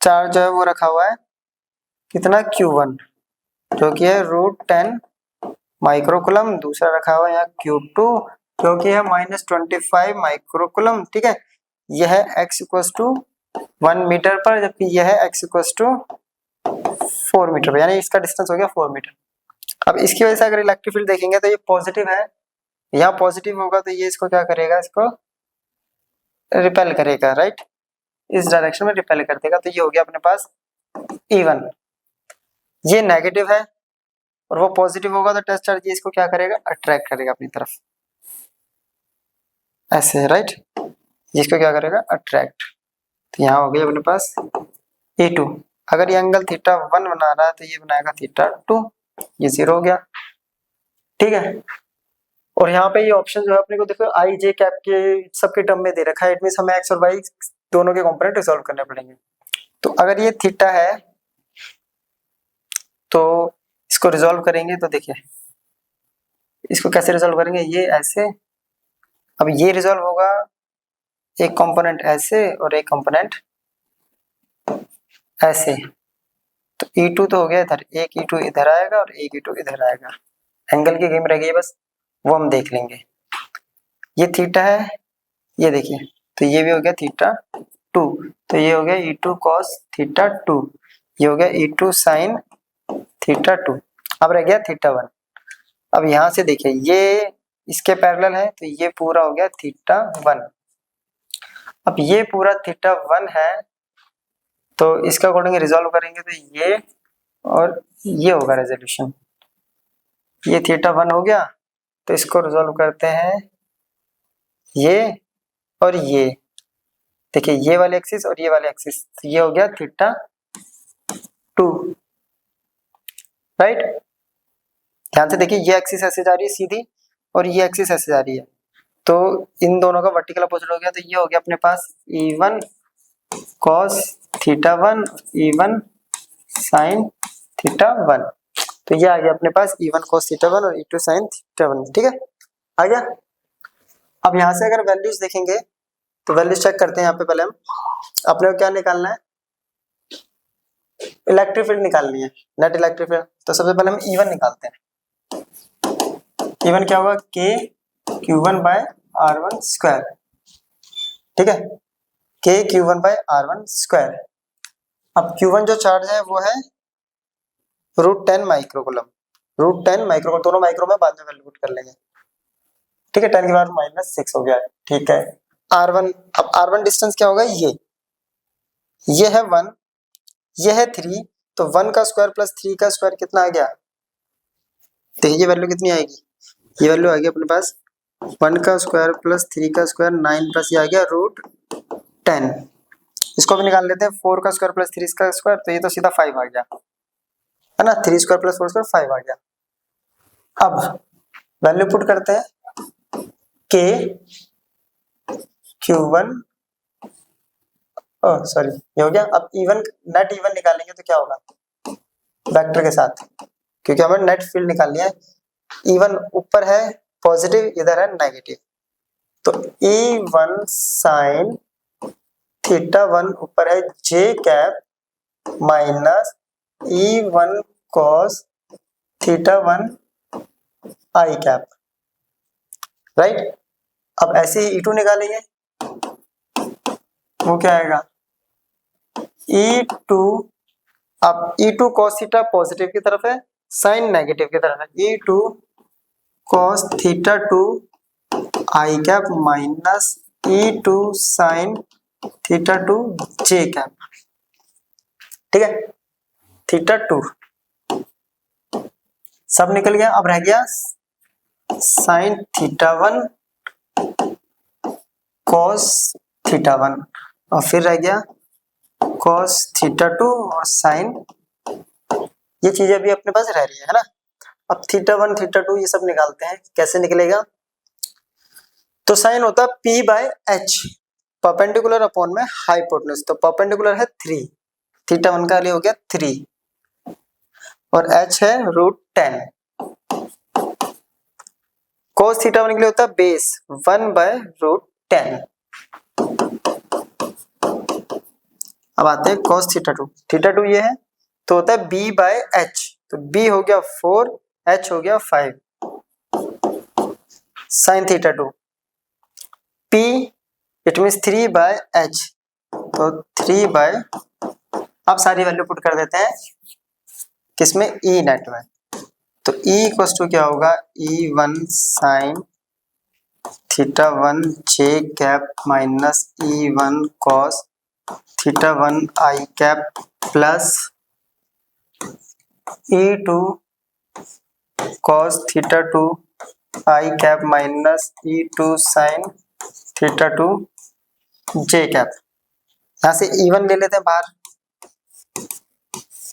चार्ज जो है वो रखा हुआ है कितना, Q1 जो कि है √10 माइक्रोकुलम, दूसरा रखा हुआ है यहाँ Q2 जो कि है -25 माइक्रोकुलम, ठीक है। यह है x इक्वल्स टू 1 मीटर पर, जबकि यह है x इक्वल्स टू 4 मीटर पर, यानी इसका डिस्टेंस हो गया 4 मीटर। अब इसकी वजह से अगर इलेक्ट्रिक फील्ड देखेंगे तो ये पॉजिटिव है, यहाँ पॉजिटिव होगा तो ये इसको क्या करेगा, इसको रिपेल करेगा, राइट, इस डायरेक्शन में रिपेल कर देगा। तो ये हो गया अपने पास E1। ये नेगेटिव है और वो पॉजिटिव होगा तो टेस्ट चार्ज ये इसको क्या करेगा, अट्रैक्ट करेगा अपनी तरफ, ऐसे, राइट, जिसको क्या करेगा, अट्रैक्ट। तो यहाँ हो गया अपने पास E2। अगर ये एंगल θ1 बना रहा है तो ये बनाएगा θ2, ये 0 हो गया, ठीक है। और यहाँ पे ये ऑप्शन जो है अपने को देखो आई जे कैप के सबके टर्म में दे रखा है, इट मींस हमें एक्स और वाई दोनों के कंपोनेंट रिजॉल्व करने पड़ेंगे। तो अगर ये थीटा है तो इसको रिजॉल्व करेंगे, तो देखिए इसको कैसे रिजॉल्व करेंगे, ये ऐसे, अब ये रिजॉल्व होगा एक कंपोनेंट ऐसे और एक कंपोनेंट ऐसे, तो E2 तो हो गया इधर, एक E2 इधर आएगा और एक E2 इधर आएगा, एंगल की गेम रह गई बस, वो हम देख लेंगे। ये थीटा है, ये देखिए, तो ये भी हो गया θ2, तो ये हो गया E2 cos θ2, ये हो गया E2 sin θ2। अब रह गया θ1। अब यहाँ से देखिए ये इसके पैरेलल है तो ये पूरा हो गया θ1। अब ये पूरा θ1 है तो इसका अकॉर्डिंग रिजॉल्व करेंगे तो ये और ये होगा रेजोल्यूशन, ये θ1 हो गया, तो इसको रिजॉल्व करते हैं ये और ये, देखिए ये वाले एक्सिस और ये वाले एक्सिस, तो ये हो गया θ2, राइट। ध्यान से देखिए ये एक्सिस ऐसे जा रही है सीधी और ये एक्सिस ऐसे जा रही है, तो इन दोनों का वर्टिकल अपोजिट हो गया, तो ये हो गया अपने पास E1 cos θ1, E1 sin θ1, तो ये आ गया अपने पास E1 cos θ1 और E2 sin θ1, ठीक है, आ गया। अब यहाँ से अगर वैल्यूज देखेंगे तो वैल्यूज चेक करते हैं। यहाँ पे पहले हम अपने को क्या निकालना है, इलेक्ट्रिक फील्ड निकालनी है, नेट इलेक्ट्रिक फील्ड। तो सबसे पहले हम E1 निकालते हैं। E1 क्या होगा, K Q1 bye R1 square, ठीक है, K Q1 bye R1 square. अब Q1 जो चार्ज है वो है √10 माइक्रोकुलम, √10 माइक्रोकुलम, दोनों माइक्रो में बाद में वैल्यू पुट कर लेंगे, ठीक है, 10⁻⁻⁶ हो गया, ठीक है। R1, अब R1 डिस्टेंस क्या होगा, ये ये है 1, ये है 3, तो 1 का स्क्वायर प्लस 3 का स्क्वायर कितना आ गया? तो ये वैल्यू कितनी आएगी? ये वैल्यू आ गई अपने पास 1 का स्क्वायर प्लस 3 का स्क्वायर 9 प्लस ये आ गया रूट 10। इसको भी निकाल लेते हैं, 4 का स्क्वायर प्लस 3 का स्क्वायर, तो ये तो सीधा 5 आ गया, है ना। 3 स्क्वायर प्लस 4 स्क्वायर 5 आ गया। अब वैल्यू पुट करते हैं के Q1, सॉरी ये हो गया। अब इवन नेट इवन निकालेंगे तो क्या होगा? वेक्टर के साथ, क्योंकि हमें नेट फील्ड निकालनी है। इवन ऊपर है पॉजिटिव, इधर है नेगेटिव, तो E1 साइन थीटा 1 ऊपर है j cap minus E1 cos theta 1 i cap, right. अब ऐसे ही E2 निकालेंगे, वो क्या आएगा? E2, अब E2 cos थीटा पॉजिटिव की तरफ है, साइन नेगेटिव की तरफ है। E2 cos theta 2 i cap minus E2 sine theta 2 j cap, ठीक है। थीटा 2 सब निकल गया। अब रह गया साइन थीटा 1 cos थीटा 1, और फिर रह गया cos थीटा 2 और साइन, ये चीजें अभी अपने पास रह रही है ना। अब थीटा 1 थीटा 2 ये सब निकालते हैं, कैसे निकलेगा? तो साइन होता है P by H, perpendicular upon में हाइपोटेन्यूज, तो परपेंडिकुलर है 3, थीटा 1 का लिए हो गया 3 और h है रूट 10। cos थीटा 1 के लिए होता है बेस 1 बाय रूट 10। अब आते हैं cos थीटा 2, थीटा 2 ये है तो होता है b बाय एच, तो b हो गया 4, h हो गया 5। Sign theta 2 p it means 3 by H, तो 3 बाय, अब सारी वैल्यू पुट कर देते हैं किसमें? ई नेट में। तो ई इक्वल टू क्या होगा? E1 sine theta 1 j cap minus E1 cos theta 1 i cap plus E2 cos theta 2 i cap minus E2 sine theta 2 j cap. यहाँ से E1 ले लेते हैं बाहर,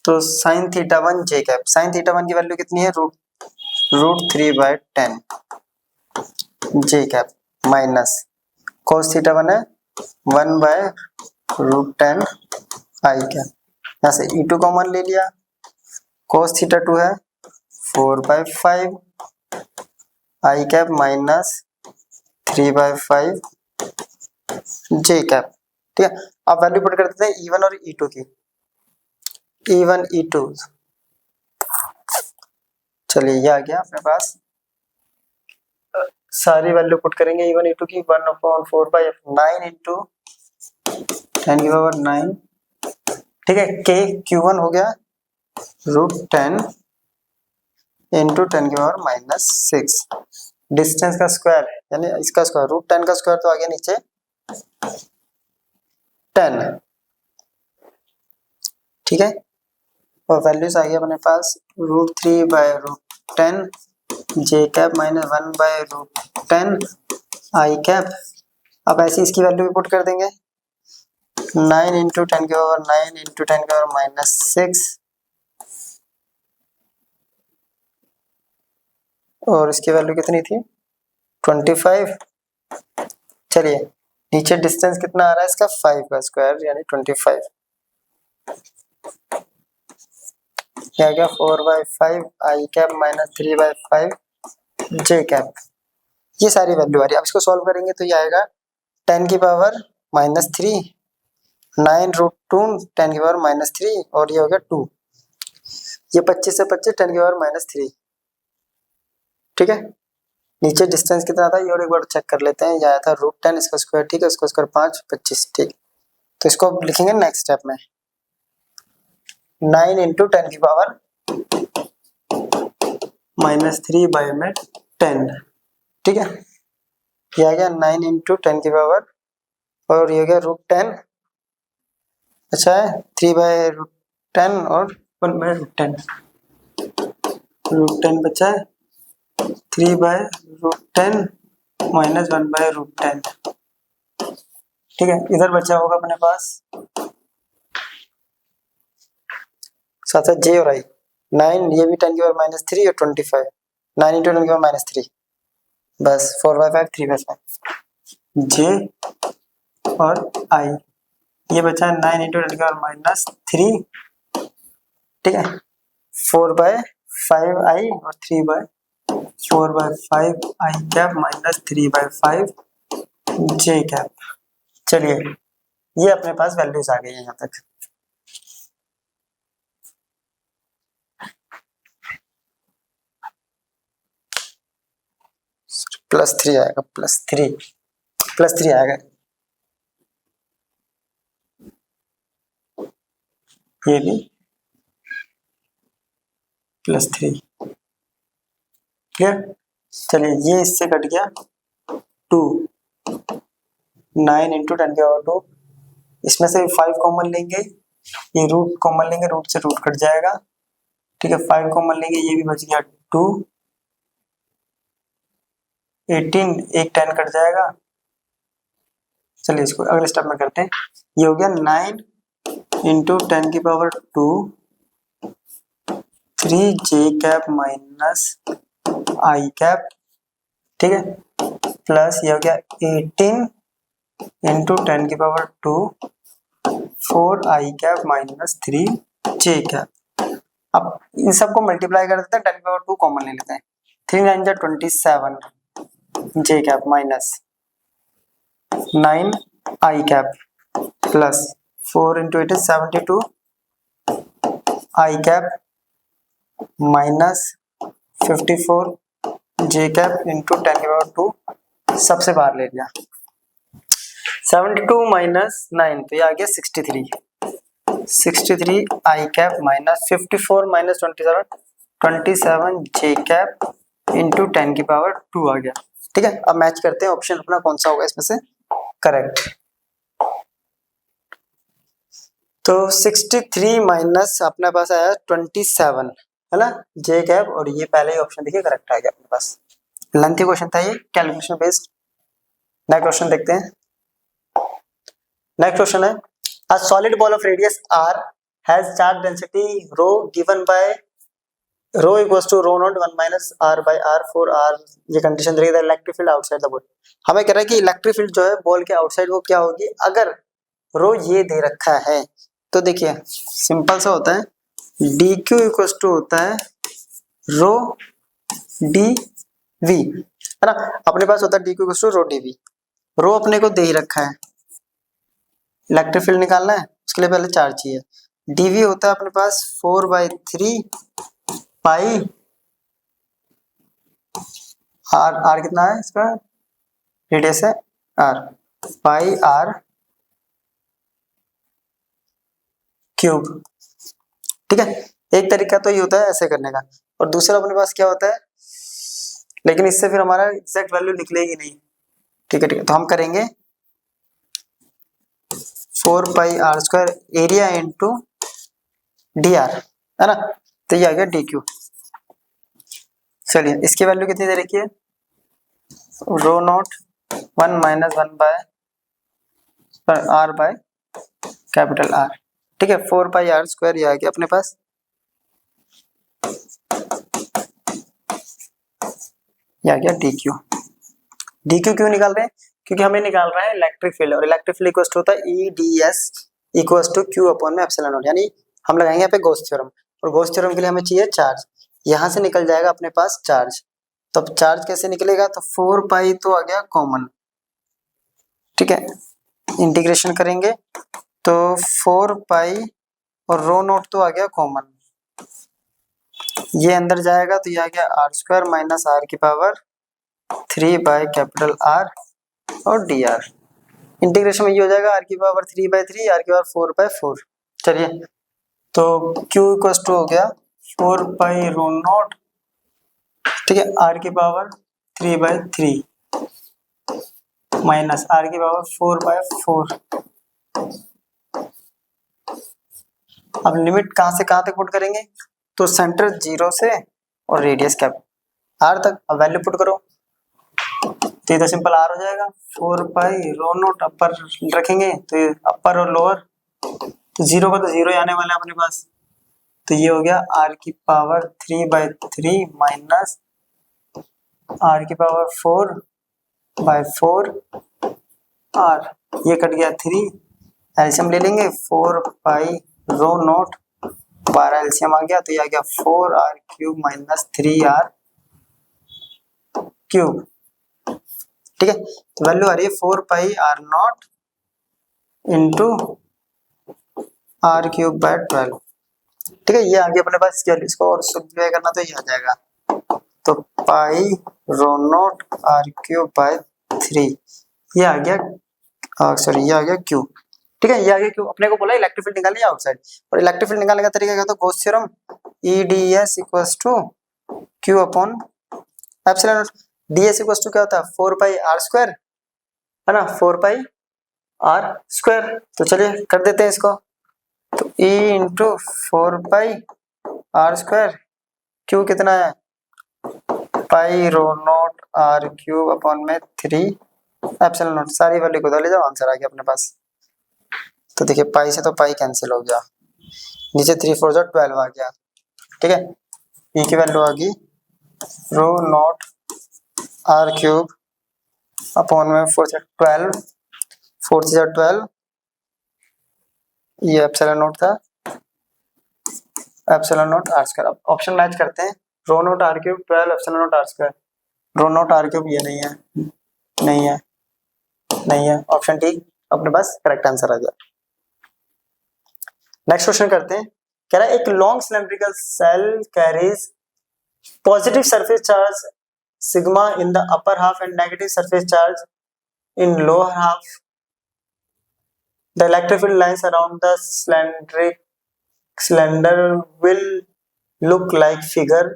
तो sine theta 1 j cap, sine theta 1 की वैल्यू कितनी है? Root 3 by 10 j cap minus cos theta 1 है 1 बाय रूट 10 आई कैप। यहाँ से E2 कॉमन ले लिया, cos थीटा 2 है 4 बाय 5 आई कैप माइनस 3 बाय 5 जे कैप, ठीक है। अब वैल्यू पुट कर देते हैं E1 और E2 की। E1 E2, चलिए ये आ गया अपने पास, सारी वैल्यू पुट करेंगे E1 E2 की। 1/4 बाई 9 इंटू 10 की पावर 9, ठीक है। के Q1 हो गया रूट 10 इंटू 10 की पावर माइनस 6, डिस्टेंस का स्क्वायर यानी इसका स्क्वायर, रूट 10 का स्क्वायर तो आ गया नीचे 10, ठीक है। और वैल्यूज आ गया अपने पास root 3 by root 10 j cap minus 1 by root 10 i cap. अब ऐसे इसकी वैल्यू भी पुट कर देंगे, 9 इंटू 10 की पावर 9 इंटू 10 की पावर माइनस 6, और इसकी वैल्यू कितनी थी? 25। चलिए नीचे डिस्टेंस कितना आ रहा है इसका? 5 का स्क्वायर यानी 25, क्या गया 4 बाय 5 आई कैप माइनस 3 बाय 5 जे कैप। ये सारी वैल्यू आ रही है। अब इसको सॉल्व करेंगे तो ये आएगा 10 की पावर माइनस 3, 9 रूट 2 10 की पावर माइनस 3, और ये हो गया 2, ये 25 से 25 10 की पावर माइनस 3, ठीक है। नीचे डिस्टेंस कितना था ये और एक बार चेक कर लेते हैं, ये आया था रूट 10, इसका स्क्वायर, ठीक है, इसका स्क्वायर 5 25, ठीक। तो इसको लिखेंगे नेक्स्ट स्टेप में 9 इंटू 10 की पावर माइनस 3 बाय में 10, ठीक है। ये आ गया 9 इंटू 10 की पावर, और ये हो गया रूट 10 अच्छा है 3/√10 और 1/√10, √10 बचा है, 3/√10 माइनस 1/√10। ठीक है, इधर बचा होगा अपने पास साथ साथ जे और आई, 9, ये भी 10⁻³ और 25, 9 × 10⁻³ बस 4/5 3/5 जे और आई, ये बचा 9 × 10⁻³ ठीक है, 4/5 आई और 4/5 आई कैप माइनस 3/5 जे कैप। चलिए ये अपने पास वैल्यूज आ गई है यहाँ तक। +3 आएगा, +3 आएगा, ये भी +3 क्लियर। चलिए ये इससे कट गया 2, 9 × 10⁻², इसमें से 5 कॉमन लेंगे, ये रूट कॉमन लेंगे, रूट से रूट कट जाएगा, ठीक है, 5 कॉमन लेंगे, ये भी बच गया 2, 18, एक 10 कट जाएगा। चलिए इसको अगले स्टेप में करते हैं, ये हो गया 9 × 10⁻², 3 जे कैप माइनस आई कैप, ठीक है, प्लस ये हो गया 18 × 10⁻², 4 आई कैप माइनस 3 जे कैप। अब इन सबको मल्टीप्लाई कर देते हैं, 10⁻² कॉमन ले लेते हैं, 3 9 जा 27 j cap minus 9 i cap plus 4 × 8 is 72 i cap minus 54 j cap into 10⁻², सबसे बाहर ले लिया, 72 माइनस 9 तो ये आ गया 63 आई cap minus 54 minus 27 j cap into 10⁻² आ गया। ठीक है, अब मैच करते हैं ऑप्शन अपना कौन सा होगा इसमें से करेक्ट। तो 63 माइनस अपने पास आया 27 है ना जे कैप, और ये पहले ही ऑप्शन देखिए करेक्ट आ गया अपने पास। लेंथी क्वेश्चन था ये, कैलकुलेशन बेस्ड। नेक्स्ट क्वेश्चन देखते हैं। नेक्स्ट क्वेश्चन है, a solid ball of radius r has charge density rho given by rho equals to rho naught 1 minus r by r for r, ये condition रहेगी electric field outside the ball. हमें कह रहा है कि electric field जो है ball के आउटसाइड वो क्या होगी अगर रो ये दे रखा है। तो देखिए सिंपल सा होता है, डी क्यू इक्वल्स टू होता है रो डी वी, है ना, अपने पास होता है d q equals to rho d v. Rho अपने को दे ही रखा है, इलेक्ट्रिक फील्ड निकालना है उसके लिए पहले चार्ज चाहिए। डीवी होता है अपने पास 4/3 पाई आर, आर कितना है इसका रेडियस है आर, पाई आर क्यूब। ठीक है, एक तरीका तो ये होता है ऐसे करने का, और दूसरा अपने पास क्या होता है, लेकिन इससे फिर हमारा एग्जैक्ट वैल्यू निकलेगी नहीं। ठीक है, तो हम करेंगे 4πr² area into D R, है ना, तो ये आ गया डी क्यू। चलिए इसकी वैल्यू कितनी दे रखी है, rho naught 1 minus 1 by r by capital r. ठीक है, 4πr² ये आ गया अपने पास। ये आ गया डी क्यू। डी क्यू क्यों निकाल रहे हैं, क्योंकि हमें निकाल रहा है इलेक्ट्रिक फील्ड, और इलेक्ट्रिक फील्ड इक्वल टू होता है e d s equal to q upon में एप्सिलॉन नॉट, यानी हम लगाएंगे यहाँ पे गॉस थ्योरम, और गॉस थ्योरम के लिए हमें चाहिए चार्ज, यहाँ से निकल जाएगा अपने पास चार्ज। तो अब चार्ज कैसे निकलेगा, तो 4 पाई तो आ गया कॉमन, ठीक है, इंटीग्रेशन करेंगे तो 4 पाई और रो नॉट तो आ गया कॉमन, ये अंदर जाएगा तो ये आ गया r² माइनस r की पावर 3 बाय कैपिटल R और डी आर। इंटीग्रेशन में ये हो जाएगा r की पावर 3/3 r की पावर 4/4। चलिए तो q इक्वल टू हो गया 4 पाई रो नॉट, ठीक है, r की पावर 3/3 माइनस r की पावर 4/4 अब लिमिट कहाँ से कहाँ तक पुट करेंगे, तो सेंटर 0 से और रेडियस कैप r तक। अब वैल्यू पुट करो तो ये तो सिंपल r हो जाएगा 4 पाई रो नोट, अपर रखेंगे तो ये अपर और लोअर, तो 0 का तो 0 ही आने वाला है अपने पास, तो ये हो गया r की पावर 3/3 माइनस r की पावर 4/4 r, ये कट गया 3, एलसीएम ले लेंगे 4 पाई रो नोट, 12 एलसीएम आ गया तो ये आ गया 4r³ माइनस 3r क्यूब। ठीक है, तो वैल्यू आ रही है 4 pi r not into r³/12। ठीक है, ये आ गया अपने पास, इसको और सिंप्लीफाई करना तो ये आ जाएगा, तो पाई रो नोट r³/3, ये आ गया सॉरी ये आ गया क्यू। ठीक है, ये आ गया क्यू। अपने को बोला इलेक्ट्रिक फील्ड निकालनी है आउटसाइड, और इलेक्ट्रिक फील्ड निकालने का तरीका क्या था, Gauss theorem EdS equals to Q upon epsilon naught. ds equals to क्या होता है 4 पाई r स्क्वायर, है ना, 4 पाई r स्क्वायर। तो चलिए कर देते हैं इसको, तो E into 4 pi r square, Q कितना है पाई रो नोट r³ अपॉन में 3 एप्सिलॉन नॉट। सारी वैल्यू को डाल जाओ, आंसर आ गया अपने पास। तो देखिए पाई से तो पाई कैंसिल हो गया, नीचे 3 4 12 आ गया। ठीक है, E की वैल्यू आ गई रो नोट r³ अपॉन में 4 से 12, 4 से 12, ये एप्सिलॉन नोट था, एप्सिलॉन नोट r स्क्वायर। अब ऑप्शन मैच करते हैं, rho naught r³ 12 epsilon naught r square, rho naught r³ ये नहीं है, नहीं है, नहीं है, ऑप्शन डी अपने पास करेक्ट आंसर आ गया। नेक्स्ट क्वेश्चन करते हैं, कह रहा है एक long cylindrical shell carries positive surface charge sigma in the upper half and negative surface charge in lower half. The electric field lines around the cylinder will look like figure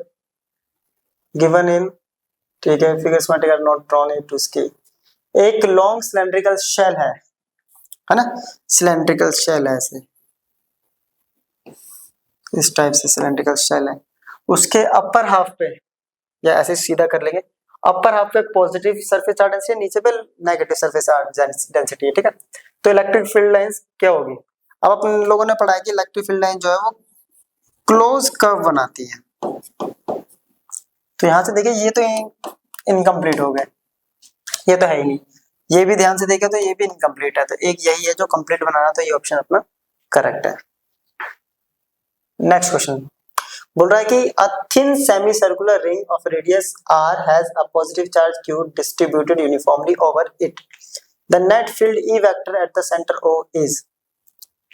given in, ठीक है, figure schematic are not drawn in to scale. एक long cylindrical shell है ना, cylindrical shell है ऐसे, इस type से cylindrical shell है, उसके अपर हाफ पे, या ऐसे सीधा कर लेंगे, अपर हाफ पे पॉजिटिव सरफेस चार्ज डेंसिटी, नीचे पे नेगेटिव सरफेस चार्ज डेंसिटी है। ठीक है, तो इलेक्ट्रिक फील्ड लाइंस क्या होगी, अब अपन लोगों ने पढ़ा है कि इलेक्ट्रिक फील्ड लाइन जो है वो क्लोज कर्व बनाती है। तो यहां से देखिए ये तो इनकम्प्लीट हो गए, ये तो है ही नहीं, ये भी ध्यान से देखे तो ये भी इनकम्प्लीट है, तो एक यही है जो कंप्लीट बनाना, तो ये ऑप्शन अपना करेक्ट है। नेक्स्ट क्वेश्चन बोल रहा है कि a thin semi circular ring of radius r has a positive charge q distributed uniformly over it. The net field E vector at the centre O is.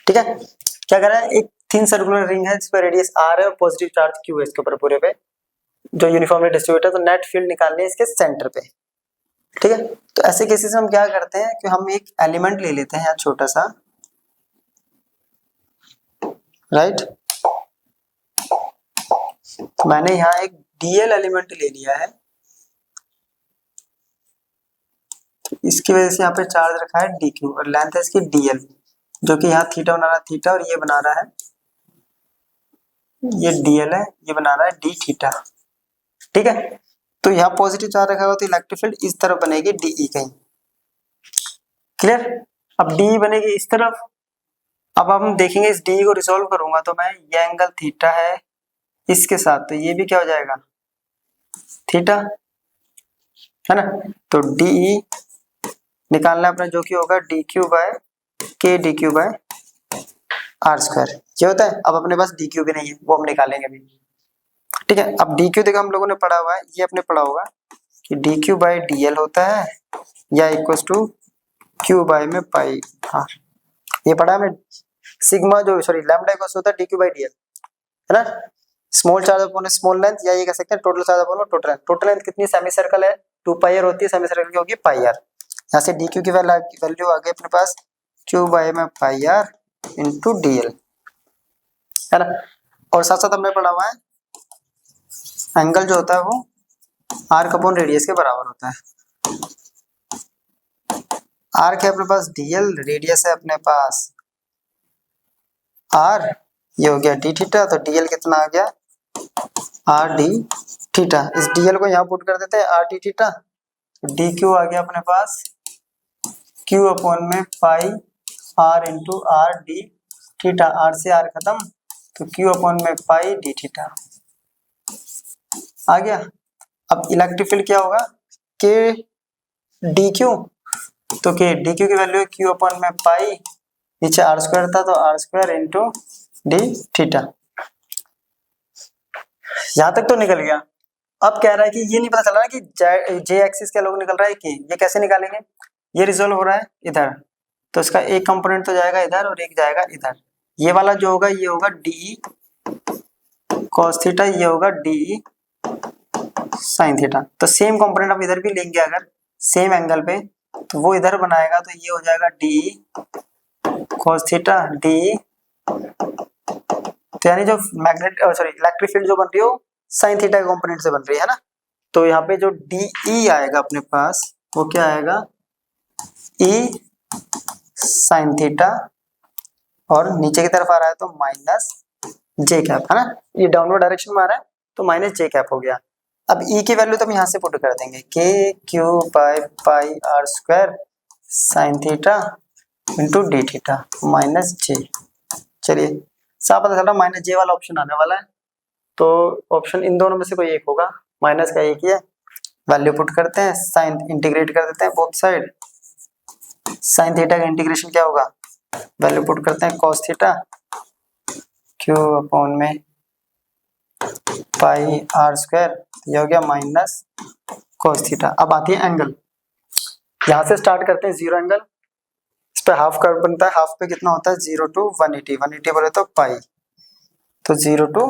ठीक है, क्या कर रहा है, एक थिन सर्कुलर रिंग है जिस पर रेडियस r है और पॉजिटिव चार्ज q है इसके ऊपर पूरे पे, जो यूनिफॉर्मली डिस्ट्रीब्यूटेड है, तो नेट फील्ड निकालनी है इसके सेंटर पे। ठीक है, तो ऐसे केसेस में हम क्या करते हैं कि हम एक एलिमेंट ले लेते हैं छोटा सा, राइट, तो मैंने यहाँ एक dl एलिमेंट ले लिया है, तो इसकी वजह से यहाँ पे चार्ज रखा है dq और लेंथ है इसकी dl, जो कि यहाँ थीटा बना रहा है थीटा, और ये बना रहा है, ये dl है, ये बना रहा है d थीटा। ठीक है, तो यहाँ पॉजिटिव चार्ज रखा हुआ तो इलेक्ट्रिक फील्ड इस तरफ बनेगी de कहीं, क्लियर। अब d बनेगी इस तरफ, अब हम देखेंगे इस d को रिसोल्व करूंगा तो मैं, ये एंगल थीटा है इसके साथ, तो ये भी क्या हो जाएगा थीटा, है ना, तो de निकालना अपना जो कि होगा dq/k dq/r स्क्वायर, ये होता है। अब अपने पास dq भी नहीं है, वो हम निकालेंगे अभी। ठीक है, अब dq देखो हम लोगों ने पढ़ा हुआ है, ये अपने पढ़ा होगा कि dq/dl होता है या इक्वल्स टू q/ में पाई r, ये पढ़ा है सिग्मा जो सॉरी लैम्डा इक्वल्स होता है dq/dl, है ना, small charge upon small length, या ये कह सकते हैं total charge upon total length. Total length कितनी, सेमी सर्कल है 2 पाई r होती है, सेमी सर्कल की होगी पाई r। यहाँ से dq की वैल्यू आ गई अपने पास q/ में पाई r इंटू dl, है ना। और साथ साथ हमने पढ़ा हुआ है एंगल जो होता है वो आर्क अपॉन रेडियस के बराबर होता है। आर्क है अपने पास dl, रेडियस है अपने पास r, ये हो गया डी थीटा, तो डीएल कितना आ गया आर डी थीटा। इस डीएल को यहाँ पुट कर देते हैं r d theta, d q आ गया अपने पास क्यू अपॉन में pi r into r d theta, r से आर खत्म तो क्यू अपॉन में पाई डी थीटा आ गया। अब इलेक्ट्रिक फील्ड क्या होगा के डी क्यू, तो के डी क्यू की वैल्यू है क्यू अपॉन में पाई, नीचे आर स्क्वायर था तो r square into d theta. यहां तक तो निकल गया। अब कह रहा है कि ये नहीं पता चल रहा है कि जे एक्सिस क्या लोग निकल रहा है कि ये कैसे निकालेंगे, ये रिजोल्व हो रहा है इधर, तो इसका एक कंपोनेंट तो जाएगा इधर और एक जाएगा इधर। ये वाला जो होगा ये होगा डी कॉस थीटा, ये होगा डी साइन थीटा। तो सेम कंपोनेंट हम इधर भी लेंगे अगर सेम एंगल पे, तो वो इधर बनाएगा तो ये हो जाएगा डी कॉस थीटा डी, तो यानी जो इलेक्ट्रिक फील्ड जो बन रही हो साइन थीटा के कंपोनेंट से बन रही है ना। तो यहाँ पे जो डी ई आएगा अपने पास वो क्या आएगा ई साइन थीटा, और नीचे की तरफ आ रहा है तो माइनस जे कैप है ना, ये डाउनवर्ड डायरेक्शन में आ रहा है तो माइनस जे कैप हो गया। अब ई की वैल्यू तो हम यहाँ से पुट कर देंगे k q by pi r square sine theta into d theta minus j. चलिए साफ पता चल रहा माइनस जे वाला ऑप्शन आने वाला है, तो ऑप्शन इन दोनों में से कोई एक होगा, माइनस का एक ही है। वैल्यू पुट करते हैं, साइन इंटीग्रेट कर देते हैं बोथ साइड, साइन थीटा का इंटीग्रेशन क्या होगा, वैल्यू पुट करते हैं कॉस थीटा क्यू अपॉन में पाई आर स्क्वायर, ये हो गया माइनस कॉस थीटा। अब आती है एंगल, यहां से स्टार्ट करते हैं जीरो एंगल, इस पे हाफ कर्व बनता है, हाफ पे कितना होता है 0 to 180, 180 बोले तो पाई, तो 0 to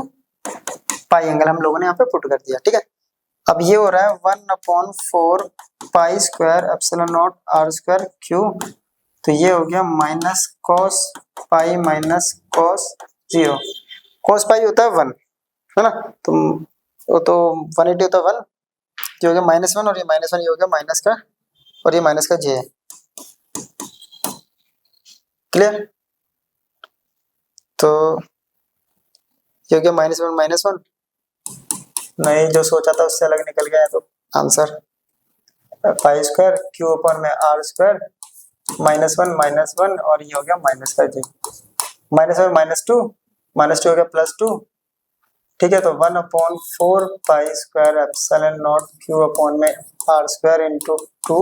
पाई एंगल हम लोगों ने यहाँ पे पुट कर दिया। ठीक है, अब ये हो रहा है 1/4 pi square epsilon naught r square q, तो ये हो गया minus cos pi minus cos 0, cos pi होता है 1 है ना, तो वो तो 180 होता है 1, ये हो गया -1 और ये -1, ये हो गया माइनस का और ये माइनस का जे है। क्लियर, तो ये हो गया -1 नहीं, जो सोचा था उससे अलग निकल गया है, तो answer pi square Q upon में आर स्क्वायर -1 और ये हो गया माइनस का जे, -1 -2 हो गया +2। ठीक है, तो 1/4 pi square epsilon naught q upon में r square into 2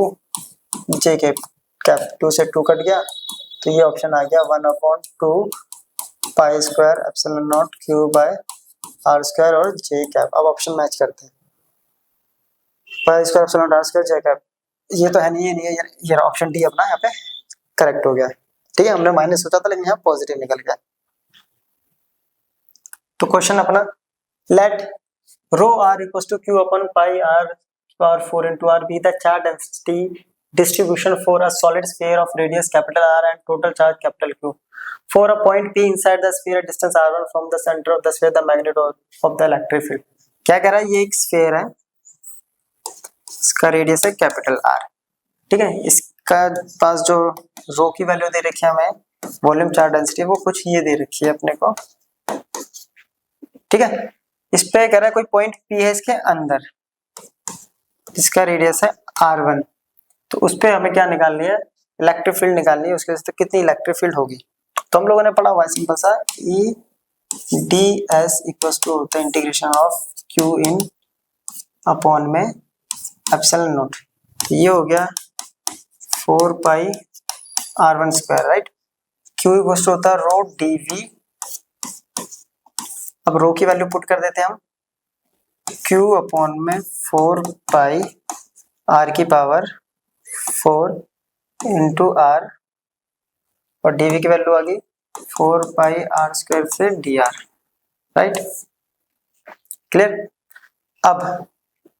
j cap, 2 से 2 कट गया तो ये ऑप्शन आ गया 1/2 pi square epsilon naught q by are square और जे कैप। अब ऑप्शन मैच करते हैं, pi square epsilon naught r square j cap, ये तो है नहीं, ये नहीं है, ये ऑप्शन डी अपना यहाँ पे करेक्ट हो गया। ठीक है, हमने माइनस सोचा था लेकिन यहाँ पॉजिटिव निकल गया। तो क्वेश्चन अपना, let rho r equals to q upon pi r power 4 into r be the charge density distribution for a solid sphere of radius capital R and total charge capital Q. For a point P inside the sphere at distance r1 from the center of the sphere, the magnitude of the electric field. क्या कह रहा है, ये एक sphere है, इसका radius है capital R। ठीक है, इसका पास जो रो की वैल्यू दे रखी है हमें, वॉल्यूम चार्ज डेंसिटी, वो कुछ ये दे रखी है अपने को। ठीक है, इस पे कह रहा है कोई पॉइंट P है इसके अंदर, इसका रेडियस है R1, तो उस पे हमें क्या निकालनी है, इलेक्ट्रिक फील्ड निकालनी है, उसके तो कितनी इलेक्ट्रिक फील्ड होगी। तो हम लोगों ने पढ़ा हुआ सिंपल सा e d s equals to होता है integration of q in upon में एप्सिलॉन नॉट, ये हो गया 4 pi R1 square, right. Q equals to होता है रो डी वी, अब रो की वैल्यू पुट कर देते हैं हम, Q अपॉन में 4 पाई R की पावर 4 इंटू R, और dV की वैल्यू आ गई 4 पाई R स्क्वायर से dr, राइट। क्लियर, अब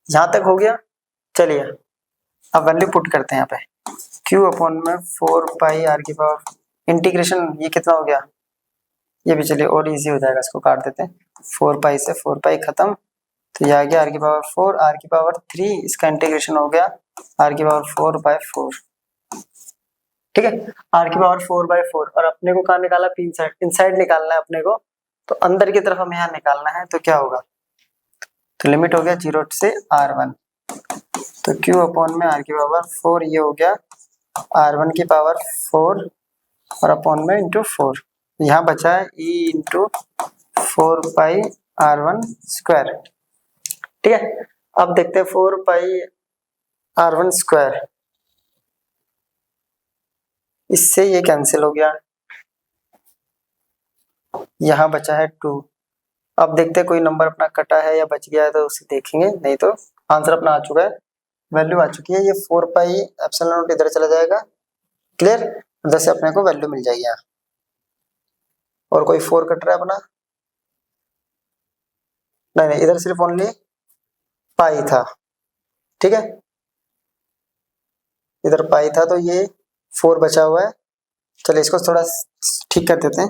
यहां तक हो गया। चलिए अब वैल्यू पुट करते हैं यहाँ पे, Q अपॉन में 4 पाई R की पावर इंटीग्रेशन, ये कितना हो गया, ये भी चलिए और इजी हो जाएगा, इसको काट देते हैं, 4 पाई से 4 पाई खत्म, तो ये आ गया R की पावर 4, R की पावर 3, इसका इंटीग्रेशन हो गया R की पावर 4/4। ठीक है, R की पावर 4/4, और अपने को कहाँ निकाला, P इनसाइड निकालना है अपने को, तो अंदर की तरफ हमें यहाँ निकालना है, तो क्या होगा, तो लिमिट हो गया 0 से r1, तो q अपॉन में r की पावर 4, ये हो गया r1 की पावर 4 और अपॉन में इंटू 4, यहाँ बचा है e into 4 pi r1 square. ठीक है, अब देखते हैं 4 पाई r1 स्क्वायर, इससे ये कैंसिल हो गया, यहाँ बचा है 2। अब देखते हैं कोई नंबर अपना कटा है या बच गया है तो उसे देखेंगे, नहीं तो आंसर अपना आ चुका है, वैल्यू आ चुकी है। ये 4 पाई एप्सिलॉन नॉट इधर चला जाएगा, क्लियर, उधर से अपने को वैल्यू मिल जाएगी यहाँ। और कोई 4 कट रहा है अपना, नहीं इधर सिर्फ ओनली पाई था, ठीक है, इधर पाई था तो ये 4 बचा हुआ है। चलिए इसको थोड़ा ठीक कर देते हैं,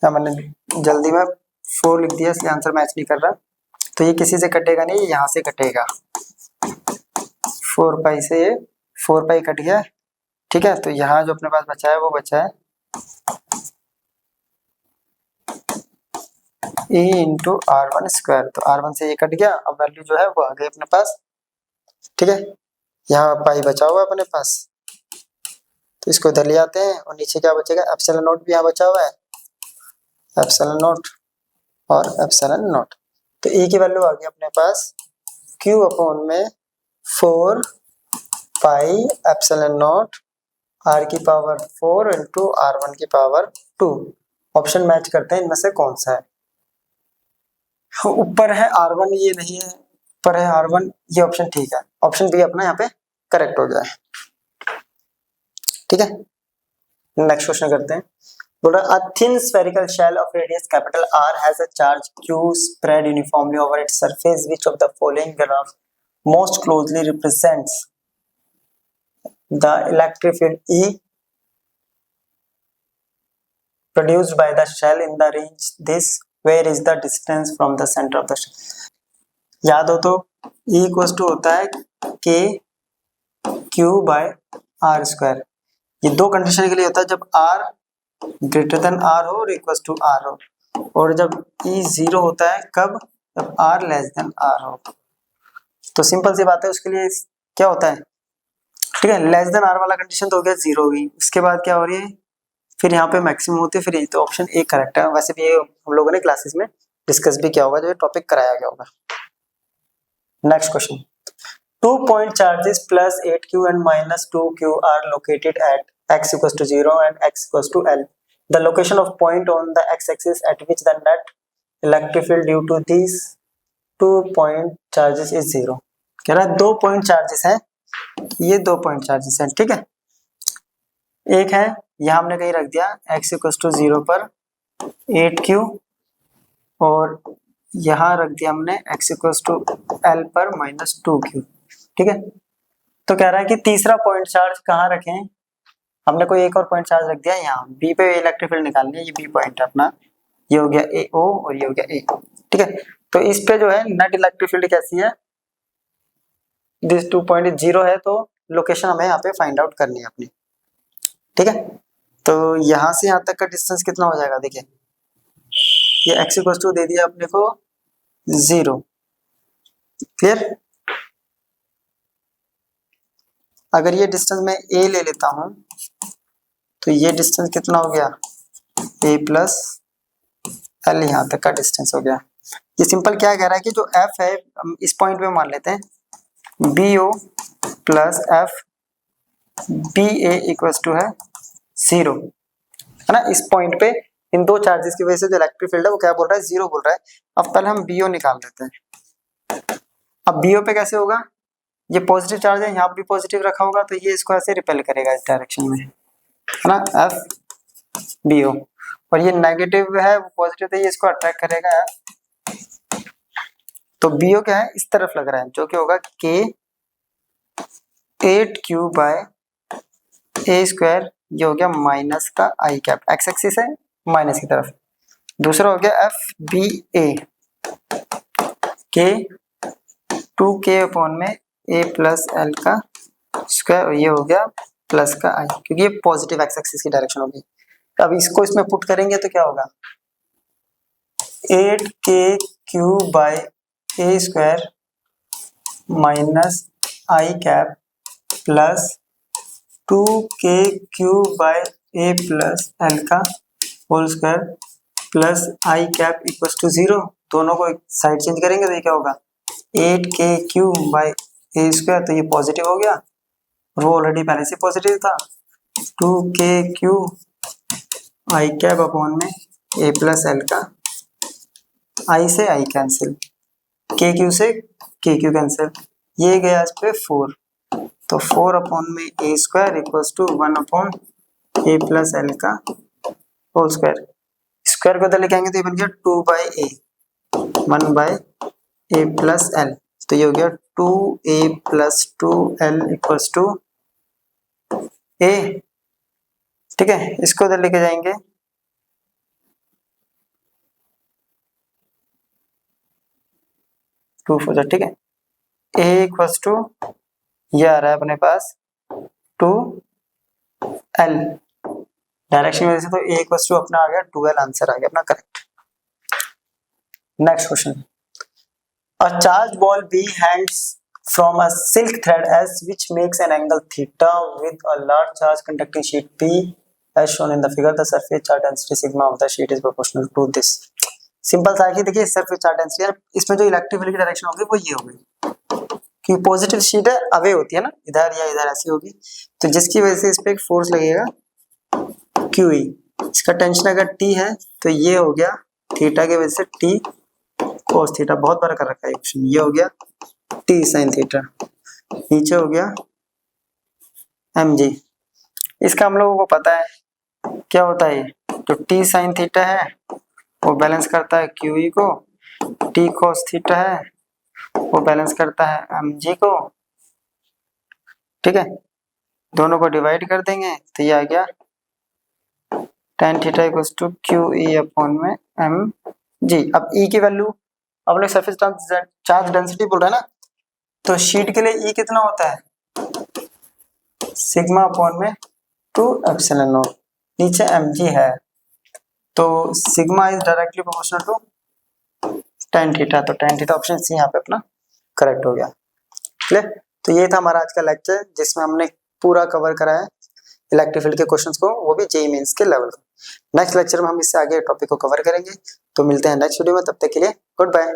या मैंने जल्दी में 4 लिख दिया इसलिए आंसर मैच नहीं कर रहा, तो ये किसी से कटेगा नहीं, ये यहाँ से कटेगा, 4 पाई से ये 4 पाई कट गया, ठीक है। तो यहाँ जो अपने पास बचा है वो बचा है e इंटू r1 स्क्वायर, तो r1 से ये कट गया, अब वैल्यू जो है वो आ गई अपने पास, ठीक है। यहाँ पाई बचा हुआ है अपने पास, तो इसको इधर ले आते हैं और नीचे क्या बचेगा, एप्सिलॉन नॉट भी यहाँ बचा हुआ है, एप्सिलॉन नॉट और एप्सिलॉन नॉट, तो e की वैल्यू आ गई अपने पास q अपॉन में 4 पाई एप्सिलॉन नॉट r की पावर 4 इंटू r1 की पावर 2। ऑप्शन मैच करते हैं, इनमें से कौन सा है, ऊपर है r1, ये नहीं है, ऊपर है r1, ये ऑप्शन ठीक है, ऑप्शन बी अपना यहाँ पे करेक्ट हो जाए, ठीक है। नेक्स्ट क्वेश्चन करते हैं, बोल रहा a thin spherical shell of radius capital R has a charge Q spread uniformly over its surface. Which of the following graph most closely represents the electric field E produced by the shell in the range this? Where is the distance from the center of the shell? याद हो तो E equal to होता है K Q by R square, ये दो condition के लिए होता है, जब R ग्रेटर देन R हो और इक्वल टू R हो, और जब E 0 होता है कब, जब R लेस देन R हो। तो सिंपल सी बात है, उसके लिए क्या होता है, ठीक है, लेस देन R वाला कंडीशन तो हो गया 0 होगी, उसके बाद क्या हो रही है, फिर यहाँ पे मैक्सिमम होती है, फिर ये, तो ऑप्शन ए करेक्ट है। वैसे भी ये हम लोगों ने क्लासेस में डिस्कस भी किया होगा, जो टॉपिक कराया गया होगा। Next question, 2 point charges plus 8q and minus 2q are located at x equals to 0 and x equals to L. The location of point on the x-axis at which the net electric field due to these 2 point charges is 0. कह रहा है 2 point charges हैं, ये 2 point charges हैं, ठीक है। एक है यहाँ हमने कहीं रख दिया x equals to 0 पर 8q, और यहाँ रख दिया हमने x equals to L पर minus 2q, ठीक है। तो कह रहा है कि तीसरा पॉइंट चार्ज कहाँ रखें, हमने कोई एक और पॉइंट चार्ज रख दिया यहाँ B पे, इलेक्ट्रिक फील्ड निकालनी है, ये B पॉइंट है अपना, ये हो गया AO और ये हो गया A, ठीक है। तो इस पे जो है नेट इलेक्ट्रिक फील्ड कैसी है, दिस 2 पॉइंट 0 है, तो लोकेशन हमें यहाँ पे फाइंड आउट करनी है अपनी, ठीक है। तो यहाँ से यहाँ तक का डिस्टेंस कितना हो जाएगा, देखिए ये x इक्वल टू दे दिया अपने को 0, क्लियर। अगर ये डिस्टेंस मैं a ले लेता हूं तो ये डिस्टेंस कितना हो गया, a प्लस l, यहाँ तक का डिस्टेंस हो गया। ये सिंपल क्या कह रहा है कि जो f है, हम इस पॉइंट पे मान लेते हैं BO plus f BA equals to है 0, है ना। इस पॉइंट पे इन दो चार्जेस की वजह से जो इलेक्ट्रिक फील्ड है वो क्या बोल रहा है, 0 बोल रहा है। अब पहले हम BO निकाल देते हैं। अब BO पे कैसे होगा, ये पॉजिटिव चार्ज है, यहाँ भी पॉजिटिव रखा होगा, तो ये इसको ऐसे रिपेल करेगा इस डायरेक्शन में, है ना, FBO, और ये नेगेटिव है वो पॉजिटिव, तो ये इसको अट्रैक्ट करेगा F। तो BO क्या है, इस तरफ लग रहा है, जो कि होगा K 8q bye A square, ये हो गया माइनस का I कैप, एक्स एक्सिस है माइनस की तरफ। दूसरा हो गया FBA K 2K अपॉन में A प्लस L का स्क्वायर, और ये हो गया प्लस का I, क्योंकि ये पॉजिटिव एक्स एक्सिस की डायरेक्शन होगी। तो अब इसको इसमें पुट करेंगे तो क्या होगा, 8k³ by a square minus i cap plus 2k³ by a plus l का whole square plus i cap equal to 0। दोनों को एक साइड चेंज करेंगे तो ये क्या होगा, 8k³ बाई ए स्क्वायर, तो ये पॉजिटिव हो गया, वो ऑलरेडी पहले से पॉजिटिव था, 2k³ आई कैप अपॉन में ए प्लस एल का, आई से आई कैंसिल, k³ से k³ कैंसिल, ये गया इस पे 4, तो 4 अपॉन में a square equals to 1 upon a plus l का होल स्क्वायर। स्क्वायर को उधर लेके आएंगे तो ये बन गया 2 by a, 1 by a plus l, तो ये हो गया 2a plus 2l equals to ए। ठीक है, इसको उधर लेके जाएंगे, टू फोर, ठीक है, a इक्वल्स टू ये आ रहा है अपने पास 2l, डायरेक्शन की वजह से तो a इक्वल्स टू अपना आ गया 2l, आंसर आ गया अपना correct. Next question, a charged ball B hangs from a silk thread as which makes an angle theta with a large charge conducting sheet P as shown in the figure. The surface charge density sigma of the sheet is proportional to this. Simple सा है, देखिए surface charge density है, इसमें जो electric field की direction होगी वो ये होगी, क्योंकि पॉजिटिव शीट है अवे होती है ना, इधर या इधर ऐसी होगी, तो जिसकी वजह से इस पे एक फोर्स लगेगा QE, इसका टेंशन अगर T है तो ये हो गया थीटा की वजह से T कोस थीटा, बहुत बार कर रखा है क्वेश्चन, ये हो गया T साइन थीटा, नीचे हो गया mg, इसका हम लोगों को पता है क्या होता है, तो T साइन थीटा है वो बैलेंस करता है QE को, T कोस थीटा है वो बैलेंस करता है mg को। ठीक है, दोनों को डिवाइड कर देंगे तो ये आ गया tan theta equals to QE upon में mg। अब E की वैल्यू, अब लोग सरफेस चार्ज डेंसिटी बोल रहे हैं ना, तो शीट के लिए E कितना होता है, सिग्मा अपॉन में 2 एप्सिलॉन नॉट, नीचे mg है, तो sigma is directly proportional to tan theta, तो tan थीटा ऑप्शन सी यहाँ पे अपना करेक्ट हो गया। क्लियर, तो ये था हमारा आज का लेक्चर जिसमें हमने पूरा कवर करा है इलेक्ट्रिक फील्ड के क्वेश्चंस को, वो भी जेईई मेंस के लेवल को। नेक्स्ट लेक्चर में हम इससे आगे टॉपिक को कवर करेंगे, तो मिलते हैं नेक्स्ट वीडियो में, तब तक के लिए गुड बाय।